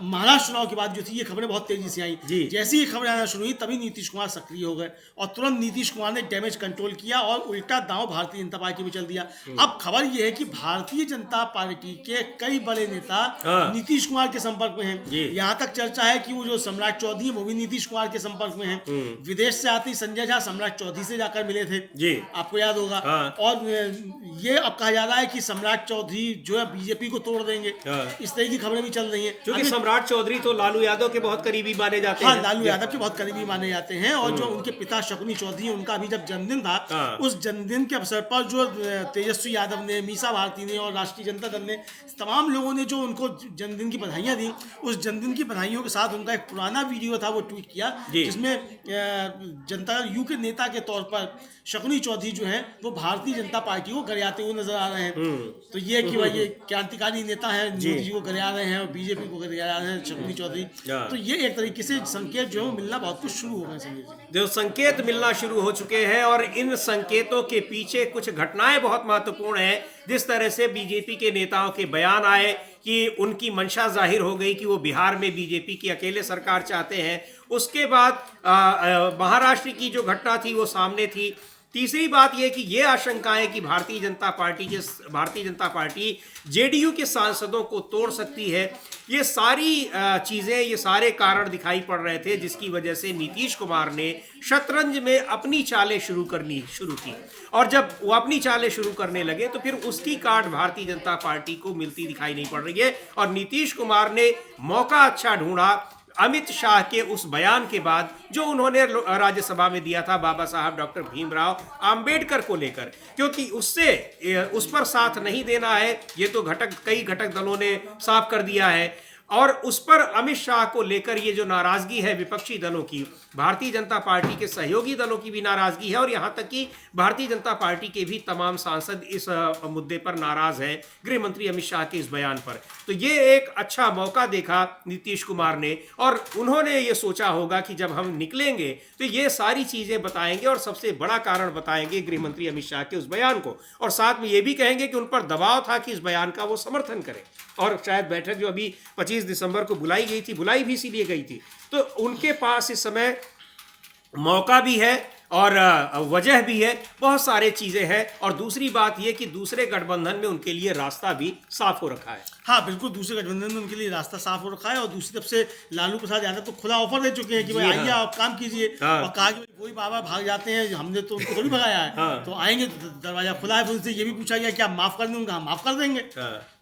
Speaker 2: महाराष्ट्र चुनाव के बाद जो थी ये खबरें बहुत तेजी से आई। जैसे ही खबरें आना शुरू हुई तभी नीतीश कुमार सक्रिय हो गए और तुरंत नीतीश कुमार ने डैमेज कंट्रोल किया और उल्टा दांव भारतीय जनता पार्टी में चल दिया। अब खबर यह है कि भारतीय जनता पार्टी के कई बड़े नेता नीतीश कुमार के संपर्क में हैं। यहाँ तक चर्चा है कि वो जो सम्राट चौधरी वो भी नीतीश कुमार के संपर्क में हैं। विदेश से आते ही संजय झा सम्राट चौधरी से जाकर मिले थे, आपको याद होगा। और ये अब कहा जा रहा है कि सम्राट चौधरी जो है बीजेपी को तोड़ देंगे, इस तरह की खबरें भी चल रही हैं।
Speaker 1: क्योंकि सम्राट चौधरी तो लालू यादव के बहुत करीबी माने जाते हैं।
Speaker 2: लालू यादव के बहुत करीबी माने जाते हैं। और जो उनके पिता शकुनी चौधरी, उनका अभी जब जन्मदिन था, उस जन्मदिन के अवसर पर जो तेजस्वी यादव ने, मीसा भारती ने और राष्ट्रीय जनता दल ने, तमाम लोगों ने जो उनको जन्मदिन की बधाइयां दी, उस जन्मदिन की बधाइयों के साथ उनका एक पुराना वीडियो था वो ट्वीट किया, जिसमें जनता दल यू के नेता के तौर पर शकुनी चौधरी जो है वो भारतीय जनता पार्टी को गरियाते हुए नजर आ रहे हैं। तो ये कि भाई ये क्रांतिकारी नेता है, मोदी जी को गरिया रहे हैं और बीजेपी को गरिया रहे हैं शकुनी चौधरी। तो ये एक तरीके से संकेत जो है मिलना बहुत कुछ शुरू हो गए,
Speaker 1: जो संकेत मिलना शुरू हो चुके हैं। और इन संकेतों के पीछे कुछ घटनाएं बहुत महत्वपूर्ण हैं। जिस तरह से बीजेपी के नेताओं के बयान आए कि उनकी मंशा जाहिर हो गई कि वो बिहार में बीजेपी की अकेले सरकार चाहते हैं। उसके बाद महाराष्ट्र की जो घटना थी वो सामने थी। तीसरी बात यह कि ये आशंकाएं कि भारतीय जनता पार्टी जेडीयू के सांसदों को तोड़ सकती है, ये सारी चीज़ें, ये सारे कारण दिखाई पड़ रहे थे, जिसकी वजह से नीतीश कुमार ने शतरंज में अपनी चालें शुरू की। और जब वो अपनी चालें शुरू करने लगे तो फिर उसकी काट भारतीय जनता पार्टी को मिलती दिखाई नहीं पड़ रही है। और नीतीश कुमार ने मौका अच्छा ढूंढा अमित शाह के उस बयान के बाद जो उन्होंने राज्यसभा में दिया था बाबा साहब डॉक्टर भीमराव अंबेडकर को लेकर, क्योंकि उस पर साथ नहीं देना है, ये तो कई घटक दलों ने साफ कर दिया है। और उस पर अमित शाह को लेकर ये जो नाराजगी है विपक्षी दलों की, भारतीय जनता पार्टी के सहयोगी दलों की भी नाराजगी है और यहाँ तक कि भारतीय जनता पार्टी के भी तमाम सांसद इस मुद्दे पर नाराज हैं गृह मंत्री अमित शाह के इस बयान पर। तो ये एक अच्छा मौका देखा नीतीश कुमार ने और उन्होंने ये सोचा होगा कि जब हम निकलेंगे तो ये सारी चीज़ें बताएंगे और सबसे बड़ा कारण बताएंगे गृह मंत्री अमित शाह के उस बयान को, और साथ में ये भी कहेंगे कि उन पर दबाव था कि इस बयान का वो समर्थन करें। और शायद बैठक जो अभी 25 दिसंबर को बुलाई गई थी, बुलाई भी इसीलिए गई थी। तो उनके पास इस समय मौका भी है और वजह भी है, बहुत सारे चीज़ें हैं। और दूसरी बात यह कि दूसरे गठबंधन में उनके लिए रास्ता भी साफ हो रखा है।
Speaker 2: हाँ बिल्कुल, दूसरे गठबंधन में उनके लिए रास्ता साफ हो रखा है। और दूसरी तरफ से लालू प्रसाद यादव तो खुला ऑफर दे चुके हैं कि भाई आइए आप काम कीजिए। और कहा कि कोई बाबा भाग जाते हैं, हमने तो उनको थोड़ी भगाया है, तो आएंगे तो दरवाजा खुला है। उनसे ये भी पूछा गया कि आप माफ कर देंगे, हम माफ कर देंगे।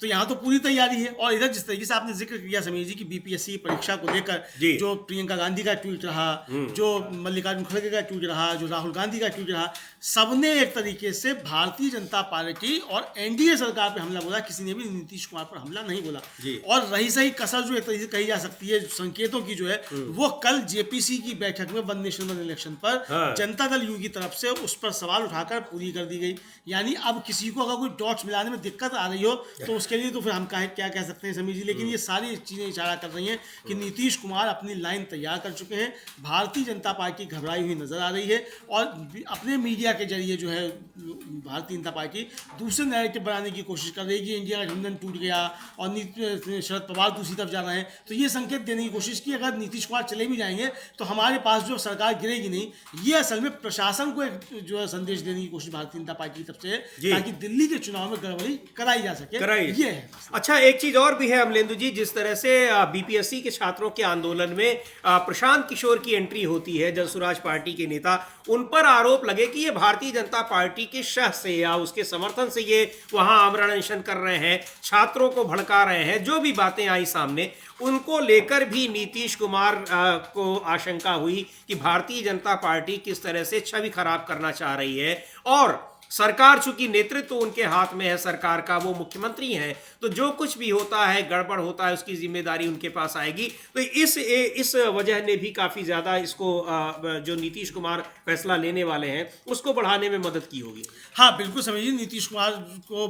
Speaker 2: तो यहाँ तो पूरी तैयारी है। और इधर जिस तरीके से आपने जिक्र किया समीर जी की बीपीएससी परीक्षा को लेकर जो प्रियंका गांधी का ट्वीट रहा, जो मल्लिकार्जुन खड़गे का ट्वीट रहा, जो राहुल गांधी का ट्वीट रहा, सबने एक तरीके से भारतीय जनता पार्टी और एनडीए सरकार पर हमला बोला, किसी ने भी नीतीश कुमार पर हमला नहीं बोला। और रही सही कसर जो एक तरीके से कही जा सकती है संकेतों की जो है, वो कल जेपीसी की बैठक में वन नेशन वन इलेक्शन पर जनता दल यू की तरफ से उस पर सवाल उठाकर पूरी कर दी गई। यानी अब किसी को अगर कोई डॉट्स मिलाने में दिक्कत आ रही हो तो उसके लिए तो फिर हम क्या कह सकते हैं समीर जी। लेकिन ये सारी चीजें इशारा कर रही हैं कि नीतीश कुमार अपनी लाइन तैयार कर चुके हैं। भारतीय जनता पार्टी घबराई हुई नजर आ रही है और अपने मीडिया के जरिए जो है भारतीय जनता पार्टी दूसरे नैरेटिव बनाने की कोशिश कर रही है कि इंडिया का गठबंधन टूट गया और शरद पवार दूसरी तरफ जा रहे हैं। तो ये संकेत देने की कोशिश की अगर नीतीश कुमार चले भी जाएंगे तो हमारे पास जो सरकार गिरेगी नहीं। ये असल में प्रशासन को एक जो है संदेश देने की कोशिश भारतीय जनता पार्टी की तरफ से है ताकि दिल्ली के चुनाव में गड़बड़ी कराई जा सके। ये है।
Speaker 1: अच्छा, एक चीज और भी है अमलेंदु जी, जिस तरह से बीपीएससी के छात्रों के आंदोलन में प्रशांत किशोर की एंट्री होती है, जनसुराज पार्टी के नेता, उन पर आरोप लगे कि ये भारतीय जनता पार्टी के शह से या उसके समर्थन से ये वहां आमरण अनशन कर रहे हैं, छात्रों को भड़का रहे हैं, जो भी बातें आई सामने उनको लेकर भी नीतीश कुमार को आशंका हुई कि भारतीय जनता पार्टी किस तरह से छवि खराब करना चाह रही है, और सरकार चूंकि नेतृत्व तो उनके हाथ में है, सरकार का वो मुख्यमंत्री हैं, तो जो कुछ भी होता है, गड़बड़ होता है, उसकी जिम्मेदारी उनके पास आएगी। तो इस वजह ने भी काफी ज्यादा इसको जो नीतीश कुमार फैसला लेने वाले हैं उसको बढ़ाने में मदद की होगी।
Speaker 2: हाँ बिल्कुल समझिए, नीतीश कुमार को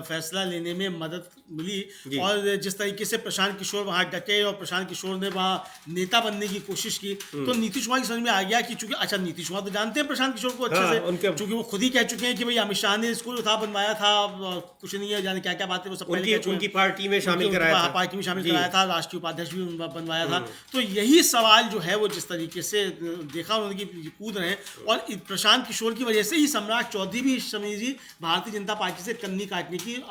Speaker 2: फैसला लेने में मदद मिली, और जिस तरीके से प्रशांत किशोर वहाँ डटे और प्रशांत किशोर ने वहाँ नेता बनने की कोशिश की, तो नीतीश कुमार की समझ में आ गया कि चूंकि अच्छा नीतीश कुमार तो जानते हैं प्रशांत किशोर को अच्छे से, चूंकि वो खुद ही कह चुके हैं कि भाई अमित शाह ने स्कूल था बनवाया था, कुछ नहीं है, जाने क्या क्या बातें वो सब
Speaker 1: उनकी पार्टी में शामिल कराया था,
Speaker 2: पार्टी में शामिल कराया था, राष्ट्रीय उपाध्यक्ष भी बनवाया था। तो यही सवाल जो है वो जिस तरीके से देखा उन्होंने कि कूद रहे हैं, और प्रशांत किशोर की वजह से ही सम्राट चौधरी भी समझिए भारतीय जनता पार्टी से कन्नी काटने की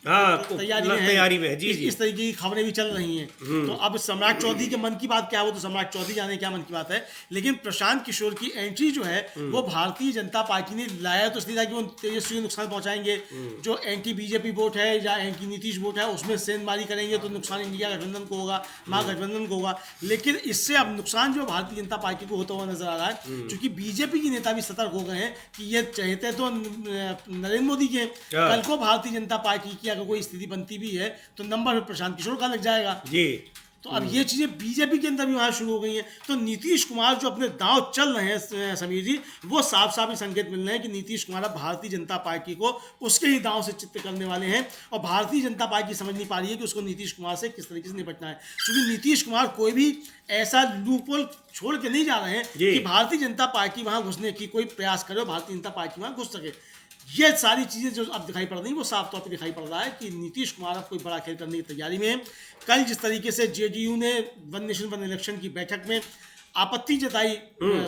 Speaker 2: तैयारी में है। जी इस तरीके की खबरें भी चल रही हैं। तो अब सम्राट चौधरी के मन की बात क्या हो तो सम्राट चौधरी जाने क्या मन की बात है, लेकिन प्रशांत किशोर की एंट्री जो है वो भारतीय जनता पार्टी ने लाया तो इसलिए था कि वो तेजस्वी को नुकसान पहुंचाएंगे, जो एंटी बीजेपी वोट है या एंटी नीतीश वोट है उसमें सेंधमारी करेंगे तो नुकसान इंडिया गठबंधन को होगा, महागठबंधन को होगा। लेकिन इससे अब नुकसान जो भारतीय जनता पार्टी को होता हुआ नजर आ रहा है, क्योंकि बीजेपी के नेता भी सतर्क हो गए हैं कि ये चाहते तो नरेंद्र मोदी के, कल को भारतीय जनता पार्टी की अगर कोई स्थिति बनती भी है तो नंबर प्रशांत किशोर का लग जाएगा जी। तो अब ये चीजें बीजेपी के अंदर भी वहां शुरू हो गई हैं। तो नीतीश कुमार जो अपने दांव चल रहे हैं समीर जी, वो साफ साफ ही संकेत मिल रहे हैं कि नीतीश कुमार अब भारतीय जनता पार्टी को उसके ही दांव से चित्त करने वाले हैं, और भारतीय जनता पार्टी समझ नहीं पा रही है कि उसको नीतीश कुमार से किस तरीके से निपटना है, क्योंकि नीतीश कुमार कोई भी ऐसा लूपहोल छोड़ के नहीं जा रहे हैं कि भारतीय जनता पार्टी वहां घुसने की कोई प्रयास करे, भारतीय जनता पार्टी वहां घुस सके। ये सारी चीजें जो अब दिखाई पड़ रही हैं वो साफ तौर पे दिखाई पड़ रहा है कि नीतीश कुमार अब कोई बड़ा खेल करने की तैयारी में है। कल जिस तरीके से जेडीयू ने वन नेशन वन इलेक्शन की बैठक में आपत्ति जताई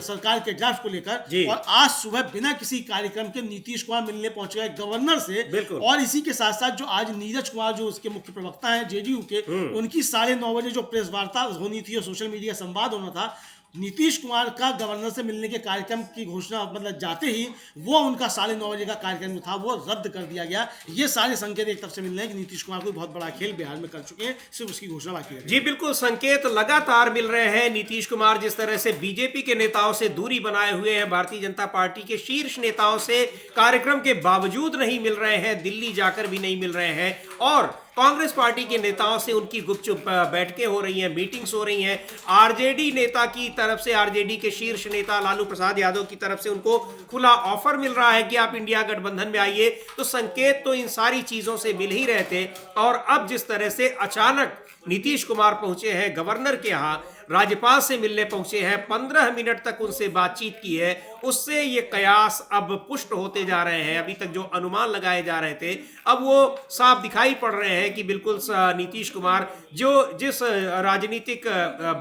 Speaker 2: सरकार के ड्राफ्ट को लेकर, और आज सुबह बिना किसी कार्यक्रम के नीतीश कुमार मिलने पहुंच गए गवर्नर से, और इसी के साथ साथ जो आज नीरज कुमार जो उसके मुख्य प्रवक्ता हैं जेडीयू के, उनकी 9:30 बजे जो प्रेस वार्ता होनी थी और सोशल मीडिया संवाद होना था, नीतीश कुमार का गवर्नर से मिलने के कार्यक्रम की घोषणा मतलब जाते ही वो उनका 9:30 बजे का कार्यक्रम था वो रद्द कर दिया गया। ये सारे संकेत एक तरफ से मिल रहे हैं कि नीतीश कुमार कोई बहुत बड़ा खेल बिहार में कर चुके हैं, सिर्फ उसकी घोषणा बाकी है।
Speaker 1: जी बिल्कुल, संकेत लगातार मिल रहे हैं। नीतीश कुमार जिस तरह से बीजेपी के नेताओं से दूरी बनाए हुए हैं, भारतीय जनता पार्टी के शीर्ष नेताओं से कार्यक्रम के बावजूद नहीं मिल रहे हैं, दिल्ली जाकर भी नहीं मिल रहे हैं, और कांग्रेस पार्टी के नेताओं से उनकी गुपचुप बैठकें हो रही हैं, मीटिंग्स हो रही हैं। आरजेडी नेता की तरफ से, आरजेडी के शीर्ष नेता लालू प्रसाद यादव की तरफ से उनको खुला ऑफर मिल रहा है कि आप इंडिया गठबंधन में आइए। तो संकेत तो इन सारी चीजों से मिल ही रहे थे, और अब जिस तरह से अचानक नीतीश कुमार पहुंचे हैं गवर्नर के यहाँ, राज्यपाल से मिलने पहुंचे हैं, 15 मिनट तक उनसे बातचीत की है, उससे ये कयास अब पुष्ट होते जा रहे हैं। अभी तक जो अनुमान लगाए जा रहे थे अब वो साफ दिखाई पड़ रहे हैं कि बिल्कुल नीतीश कुमार जो जिस राजनीतिक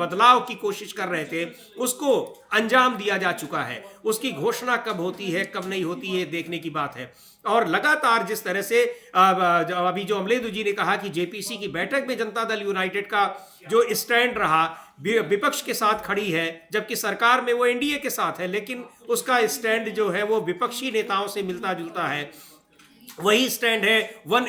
Speaker 1: बदलाव की कोशिश कर रहे थे उसको अंजाम दिया जा चुका है। उसकी घोषणा कब होती है कब नहीं होती है देखने की बात है। और लगातार जिस तरह से अभी जो अमलेदु जी ने कहा कि जेपीसी की बैठक में जनता दल यूनाइटेड का जो स्टैंड रहा विपक्ष के साथ खड़ी है, जबकि सरकार में वो एनडीए के साथ है, लेकिन उसका स्टैंड जो है वो विपक्षी नेताओं से मिलता जुलता है। वही स्टैंड है वन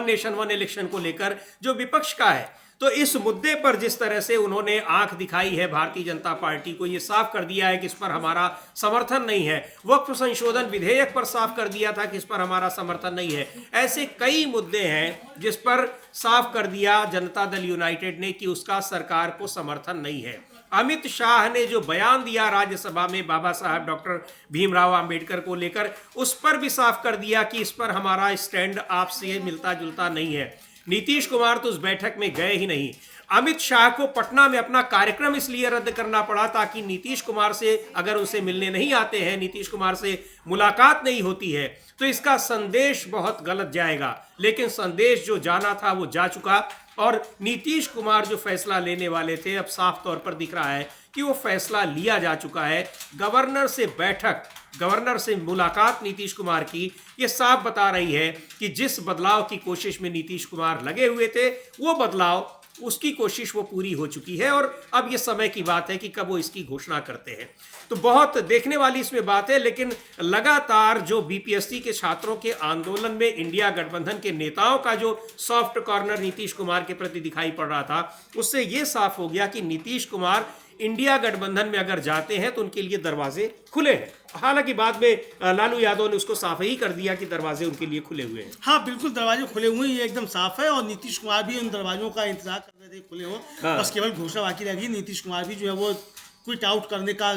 Speaker 1: नेशन वन इलेक्शन को लेकर जो विपक्ष का है। तो इस मुद्दे पर जिस तरह से उन्होंने आंख दिखाई है भारतीय जनता पार्टी को, ये साफ कर दिया है कि इस पर हमारा समर्थन नहीं है। वक्फ संशोधन विधेयक पर साफ कर दिया था कि इस पर हमारा समर्थन नहीं है। ऐसे कई मुद्दे हैं जिस पर साफ कर दिया जनता दल यूनाइटेड ने कि उसका सरकार को समर्थन नहीं है। अमित शाह ने जो बयान दिया राज्यसभा में बाबा साहब डॉक्टर भीमराव अंबेडकर को लेकर, उस पर भी साफ कर दिया कि इस पर हमारा स्टैंड आपसे मिलता जुलता नहीं है। नीतीश कुमार तो उस बैठक में गए ही नहीं। अमित शाह को पटना में अपना कार्यक्रम इसलिए रद्द करना पड़ा ताकि नीतीश कुमार से अगर उनसे मिलने नहीं आते हैं, नीतीश कुमार से मुलाकात नहीं होती है, तो इसका संदेश बहुत गलत जाएगा। लेकिन संदेश जो जाना था वो जा चुका, और नीतीश कुमार जो फैसला लेने वाले थे अब साफ तौर पर दिख रहा है कि वो फैसला लिया जा चुका है। गवर्नर से बैठक, गवर्नर से मुलाकात नीतीश कुमार की, ये साफ बता रही है कि जिस बदलाव की कोशिश में नीतीश कुमार लगे हुए थे वो बदलाव उसकी कोशिश वो पूरी हो चुकी है और अब ये समय की बात है कि कब वो इसकी घोषणा करते हैं। तो बहुत देखने वाली इसमें बात है, लेकिन लगातार जो बीपीएससी के छात्रों के आंदोलन में इंडिया गठबंधन के नेताओं का जो सॉफ्ट कॉर्नर नीतीश कुमार के प्रति दिखाई पड़ रहा था, उससे ये साफ हो गया कि नीतीश कुमार इंडिया गठबंधन में अगर जाते हैं तो उनके लिए दरवाजे खुले हैं। हालांकि बाद में लालू यादव ने उसको साफ ही कर दिया कि दरवाजे उनके लिए खुले हुए हैं।
Speaker 2: हाँ बिल्कुल, दरवाजे खुले हुए हैं, ये एकदम साफ है। और नीतीश कुमार भी उन दरवाजों का इंतजार कर रहे थे खुले हो।
Speaker 1: हाँ।
Speaker 2: बस केवल घोषणा बाकी रह गई। नीतीश कुमार भी जो है वो क्विट आउट करने का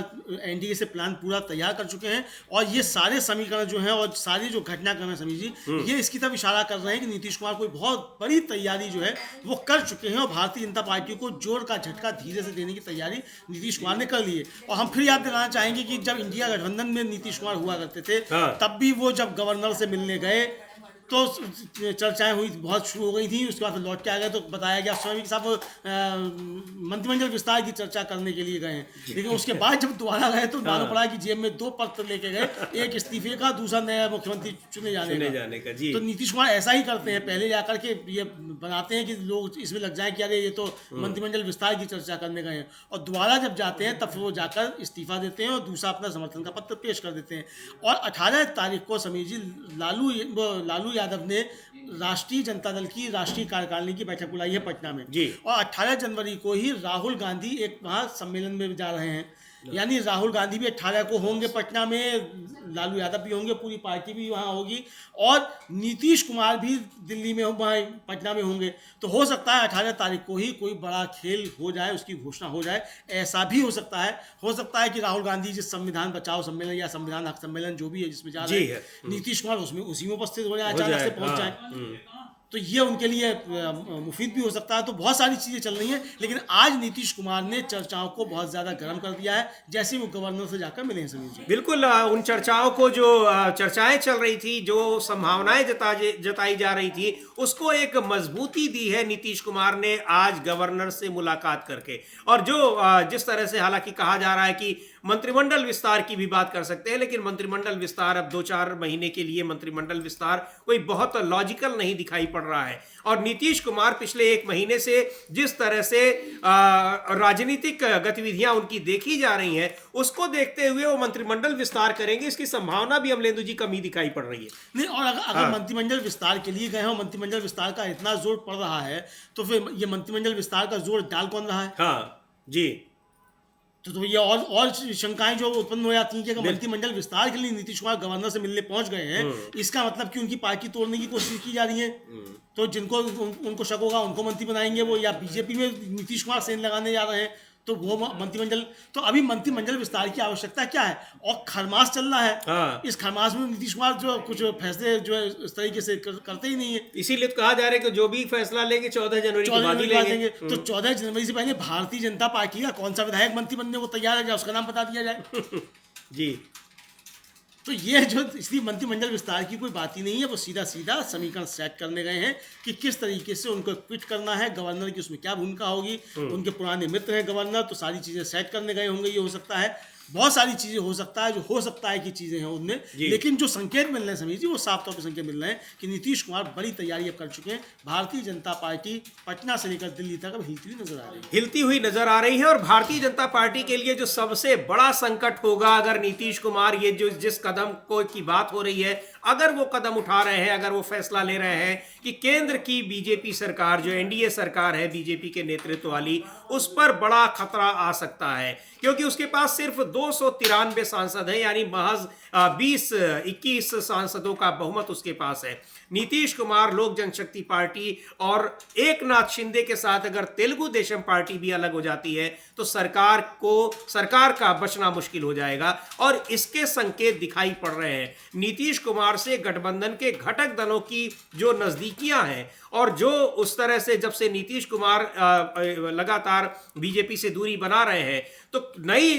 Speaker 2: एनडीए से प्लान पूरा तैयार कर चुके हैं। और ये सारे समीकरण जो हैं और सारी जो घटनाक्रम है समीर जी, ये इसकी तरफ इशारा कर रहे हैं कि नीतीश कुमार कोई बहुत बड़ी तैयारी जो है वो कर चुके हैं और भारतीय जनता पार्टी को जोर का झटका धीरे से देने की तैयारी नीतीश कुमार ने कर ली है। और हम फिर याद दिलाना चाहेंगे कि जब इंडिया गठबंधन में नीतीश कुमार हुआ करते थे, तब भी वो जब गवर्नर से मिलने गए तो चर्चाएं हुई, बहुत शुरू हो गई थी। उसके बाद लौट के आ गए तो बताया गया स्वयं के साथ मंत्रिमंडल विस्तार की चर्चा करने के लिए गए हैं। लेकिन उसके बाद जब दोबारा गए तो मालूम पड़ा कि जेब में 2 पत्र लेके गए, एक इस्तीफे का, दूसरा नया मुख्यमंत्री चुने जाने का।
Speaker 1: जी।
Speaker 2: तो नीतीश कुमार ऐसा ही करते हैं, पहले जाकर के ये बनाते हैं कि लोग इसमें लग जाए कि अरे ये तो मंत्रिमंडल विस्तार की चर्चा करने गए हैं, और दोबारा जब जाते हैं तब वो जाकर इस्तीफा देते हैं और दूसरा अपना समर्थन का पत्र पेश कर देते हैं। और 18 तारीख को समीर जी लालू यादव ने राष्ट्रीय जनता दल की राष्ट्रीय कार्यकारिणी की बैठक बुलाई है पटना में
Speaker 1: जी।
Speaker 2: और 18 जनवरी को ही राहुल गांधी एक वहां सम्मेलन में जा रहे हैं। यानी राहुल गांधी भी 18 को होंगे पटना में, लालू यादव भी होंगे, पूरी पार्टी भी वहाँ होगी, और नीतीश कुमार भी दिल्ली में वहाँ पटना में होंगे। तो हो सकता है 18 तारीख को ही कोई बड़ा खेल हो जाए, उसकी घोषणा हो जाए। ऐसा भी हो सकता है कि राहुल गांधी जिस संविधान बचाओ सम्मेलन या संविधान हक सम्मेलन जो भी है जिसमें जा रहे हैं, नीतीश कुमार उसमें उसी में उपस्थित हो जाए, अचानक से पहुंच जाए, तो ये उनके लिए मुफीद भी हो सकता है। तो बहुत सारी चीज़ें चल रही हैं, लेकिन आज नीतीश कुमार ने चर्चाओं को बहुत ज़्यादा गर्म कर दिया है, जैसे वो गवर्नर से जाकर मिले हैं समीर जी।
Speaker 1: बिल्कुल, उन चर्चाओं को जो चर्चाएं चल रही थी, जो संभावनाएं जताई जा रही थी, उसको एक मजबूती दी है नीतीश कुमार ने आज गवर्नर से मुलाकात करके। और जो जिस तरह से हालांकि कहा जा रहा है कि मंत्रिमंडल विस्तार की भी बात कर सकते हैं, लेकिन मंत्रिमंडल विस्तार अब 2-4 महीने के लिए मंत्रिमंडल विस्तार कोई बहुत लॉजिकल नहीं दिखाई पड़ रहा है। और नीतीश कुमार पिछले 1 महीने से जिस तरह से राजनीतिक गतिविधियां उनकी देखी जा रही हैं, उसको देखते हुए वो मंत्रिमंडल विस्तार करेंगे, इसकी संभावना भी अमलेंदु जी कम ही दिखाई पड़ रही है।
Speaker 2: नहीं, और अगर मंत्रिमंडल विस्तार के लिए गए हो, मंत्रिमंडल विस्तार का इतना जोर पड़ रहा है, तो फिर ये मंत्रिमंडल विस्तार का जोर डाल कौन रहा है?
Speaker 1: हाँ जी।
Speaker 2: तो ये और शंकाएं जो उत्पन्न हो जाती हैं कि अगर मंत्रिमंडल विस्तार के लिए नीतीश कुमार गवर्नर से मिलने पहुंच गए हैं, इसका मतलब कि उनकी पार्टी तोड़ने की कोशिश की जा रही है। तो जिनको उनको शक होगा उनको मंत्री बनाएंगे वो, या बीजेपी में नीतीश कुमार सेन लगाने जा रहे हैं, तो वो मंत्रिमंडल, तो अभी मंत्रिमंडल विस्तार की आवश्यकता क्या है? और खरमास चल रहा है।
Speaker 1: हाँ।
Speaker 2: इस खरमास में नीतीश कुमार जो कुछ फैसले जो है इस तरीके से करते ही नहीं है।
Speaker 1: इसीलिए तो कहा जा रहा है कि जो भी फैसला लेंगे 14 जनवरी के बाद ही लेंगे।
Speaker 2: तो 14 जनवरी से पहले भारतीय जनता पार्टी का कौन सा विधायक मंत्री बनने को तैयार है, उसका नाम बता दिया जाए।
Speaker 1: जी।
Speaker 2: तो ये जो, इसलिए मंत्रिमंडल विस्तार की कोई बात ही नहीं है, वो सीधा समीकरण सेट करने गए हैं कि किस तरीके से उनको क्विट करना है, गवर्नर की उसमें क्या भूमिका होगी। उनके पुराने मित्र हैं गवर्नर, तो सारी चीज़ें सेट करने गए होंगे। ये हो सकता है, बहुत सारी चीज़ें हो सकता है, जो हो सकता है कि चीज़ें हैं उनमें, लेकिन जो संकेत मिल रहे हैं समीर जी, वो साफ तौर पर संकेत मिल रहे हैं कि नीतीश कुमार बड़ी तैयारी अब कर चुके हैं। भारतीय जनता पार्टी पटना से लेकर दिल्ली तक अब हिलती हुई नजर आ रही है।
Speaker 1: और भारतीय जनता पार्टी के लिए जो सबसे बड़ा संकट होगा, अगर नीतीश कुमार ये जो जिस कदम को की बात हो रही है, अगर वो कदम उठा रहे हैं, अगर वो फैसला ले रहे हैं कि केंद्र की बीजेपी सरकार, जो एनडीए सरकार है बीजेपी के नेतृत्व वाली, उस पर बड़ा खतरा आ सकता है, क्योंकि उसके पास सिर्फ 293 सांसद हैं, यानी महज 20-21 सांसदों का बहुमत उसके पास है। नीतीश कुमार, लोक जनशक्ति पार्टी और एकनाथ शिंदे के साथ अगर तेलुगु देशम पार्टी भी अलग हो जाती है, तो सरकार का बचना मुश्किल हो जाएगा। और इसके संकेत दिखाई पड़ रहे हैं। नीतीश कुमार से गठबंधन के घटक दलों की जो नजदीकियां हैं, और जो उस तरह से जब से नीतीश कुमार लगातार बीजेपी से दूरी बना रहे हैं, तो नई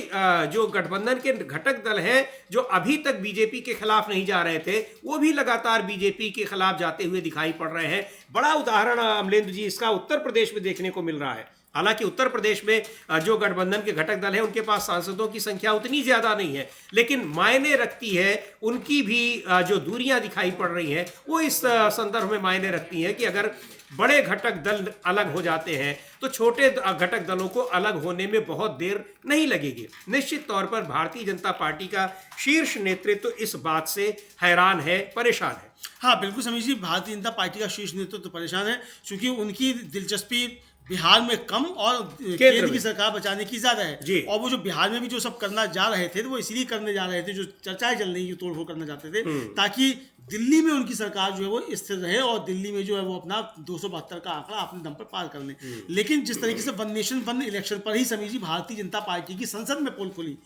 Speaker 1: जो गठबंधन के घटक दल हैं, जो अभी तक बीजेपी के खिलाफ नहीं जा रहे थे, वो भी लगातार बीजेपी के खिलाफ खिलाफ जाते हुए दिखाई पड़ रहे हैं। बड़ा उदाहरण अमलेंदु जी इसका उत्तर प्रदेश में देखने को मिल रहा है। हालांकि उत्तर प्रदेश में जो गठबंधन के घटक दल हैं उनके पास सांसदों की संख्या उतनी ज्यादा नहीं है, लेकिन मायने रखती है उनकी भी जो दूरियां दिखाई पड़ रही हैं वो इस संदर्भ में मायने रखती हैं कि अगर बड़े घटक दल अलग हो जाते हैं तो छोटे घटक दलों को अलग होने में बहुत देर नहीं लगेगी। निश्चित तौर पर भारतीय जनता पार्टी का शीर्ष नेतृत्व इस बात से हैरान है, परेशान है।
Speaker 2: हाँ बिल्कुल समीर जी, भारतीय जनता पार्टी का शीर्ष नेतृत्व तो परेशान है क्योंकि उनकी दिलचस्पी बिहार में कम और केंद्र की सरकार बचाने की ज्यादा है। और वो जो बिहार में भी जो सब करना जा रहे थे तो वो इसीलिए करने जा रहे थे, जो चर्चाएं चल रही, तोड़फोड़ करना चाहते थे ताकि दिल्ली में उनकी सरकार जो है वो स्थिर रहे और दिल्ली में जो है वो अपना 272 का आंकड़ा अपने दम पर पार कर लें। लेकिन जिस तरीके से वन नेशन वन इलेक्शन पर ही समीर जी भारतीय जनता पार्टी की संसद में पोल खुली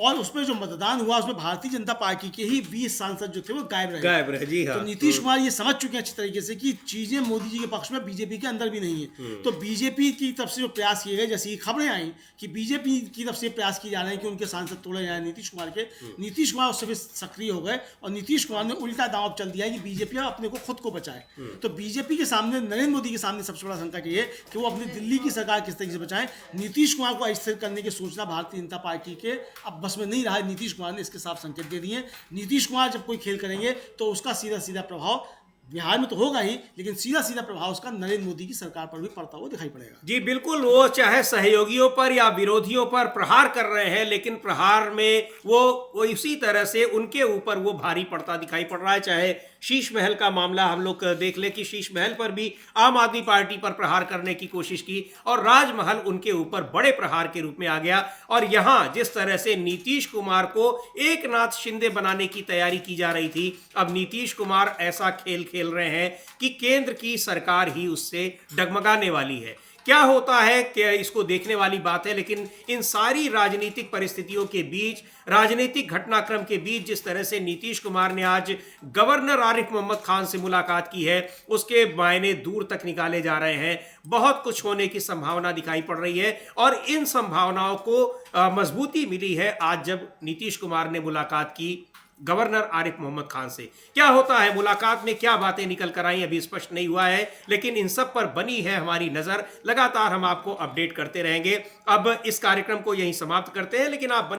Speaker 2: और उसमें जो मतदान हुआ उसमें भारतीय जनता पार्टी के ही 20 सांसद जो थे वो गायब रहे।
Speaker 1: जी हाँ।
Speaker 2: तो नीतीश कुमार ये समझ चुके हैं अच्छी तरीके से कि चीजें मोदी जी के पक्ष में बीजेपी के अंदर भी नहीं है। तो बीजेपी की तरफ से जो प्रयास किए गए, जैसे खबरें आई कि बीजेपी की तरफ से प्रयास किए जा रहे हैं कि उनके सांसद तोड़े जाए नीतीश कुमार के, नीतीश कुमार उससे भी सक्रिय हो गए और नीतीश कुमार ने उल्टा दांव चल दिया है कि बीजेपी अपने को खुद को बचाए। तो बीजेपी के सामने, नरेंद्र मोदी के सामने सबसे बड़ा संकट ये है कि वो अपनी दिल्ली की सरकार किस तरीके से बचाएं। नीतीश कुमार को अस्थिर करने की सोचना भारतीय जनता पार्टी के अब बस में नहीं रहा है। नीतीश कुमार ने इसके साफ संकेत दे दिए। नीतीश कुमार जब कोई खेल करेंगे तो उसका सीधा सीधा प्रभाव बिहार में तो होगा ही, लेकिन सीधा सीधा प्रभाव उसका नरेंद्र मोदी की सरकार पर भी पड़ता हुआ दिखाई पड़ेगा।
Speaker 1: जी बिल्कुल, वो चाहे सहयोगियों पर या विरोधियों पर प्रहार कर रहे हैं, लेकिन प्रहार में वो इसी तरह से उनके ऊपर वो भारी पड़ता दिखाई पड़ रहा है। चाहे शीश महल का मामला हम लोग देख ले कि शीश महल पर भी आम आदमी पार्टी पर प्रहार करने की कोशिश की और राजमहल उनके ऊपर बड़े प्रहार के रूप में आ गया। और यहाँ जिस तरह से नीतीश कुमार को एकनाथ शिंदे बनाने की तैयारी की जा रही थी, अब नीतीश कुमार ऐसा खेल खेल रहे हैं कि केंद्र की सरकार ही उससे डगमगाने वाली है। क्या होता है कि इसको देखने वाली बात है, लेकिन इन सारी राजनीतिक परिस्थितियों के बीच, राजनीतिक घटनाक्रम के बीच जिस तरह से नीतीश कुमार ने आज गवर्नर आरिफ मोहम्मद खान से मुलाकात की है, उसके मायने दूर तक निकाले जा रहे हैं। बहुत कुछ होने की संभावना दिखाई पड़ रही है और इन संभावनाओं को मजबूती मिली है आज जब नीतीश कुमार ने मुलाकात की गवर्नर आरिफ मोहम्मद खान से। क्या होता है, मुलाकात में क्या बातें निकल कर आई अभी स्पष्ट नहीं हुआ है, लेकिन इन सब पर बनी है हमारी नजर। लगातार हम आपको अपडेट करते रहेंगे। अब इस कार्यक्रम को यहीं समाप्त करते हैं, लेकिन आप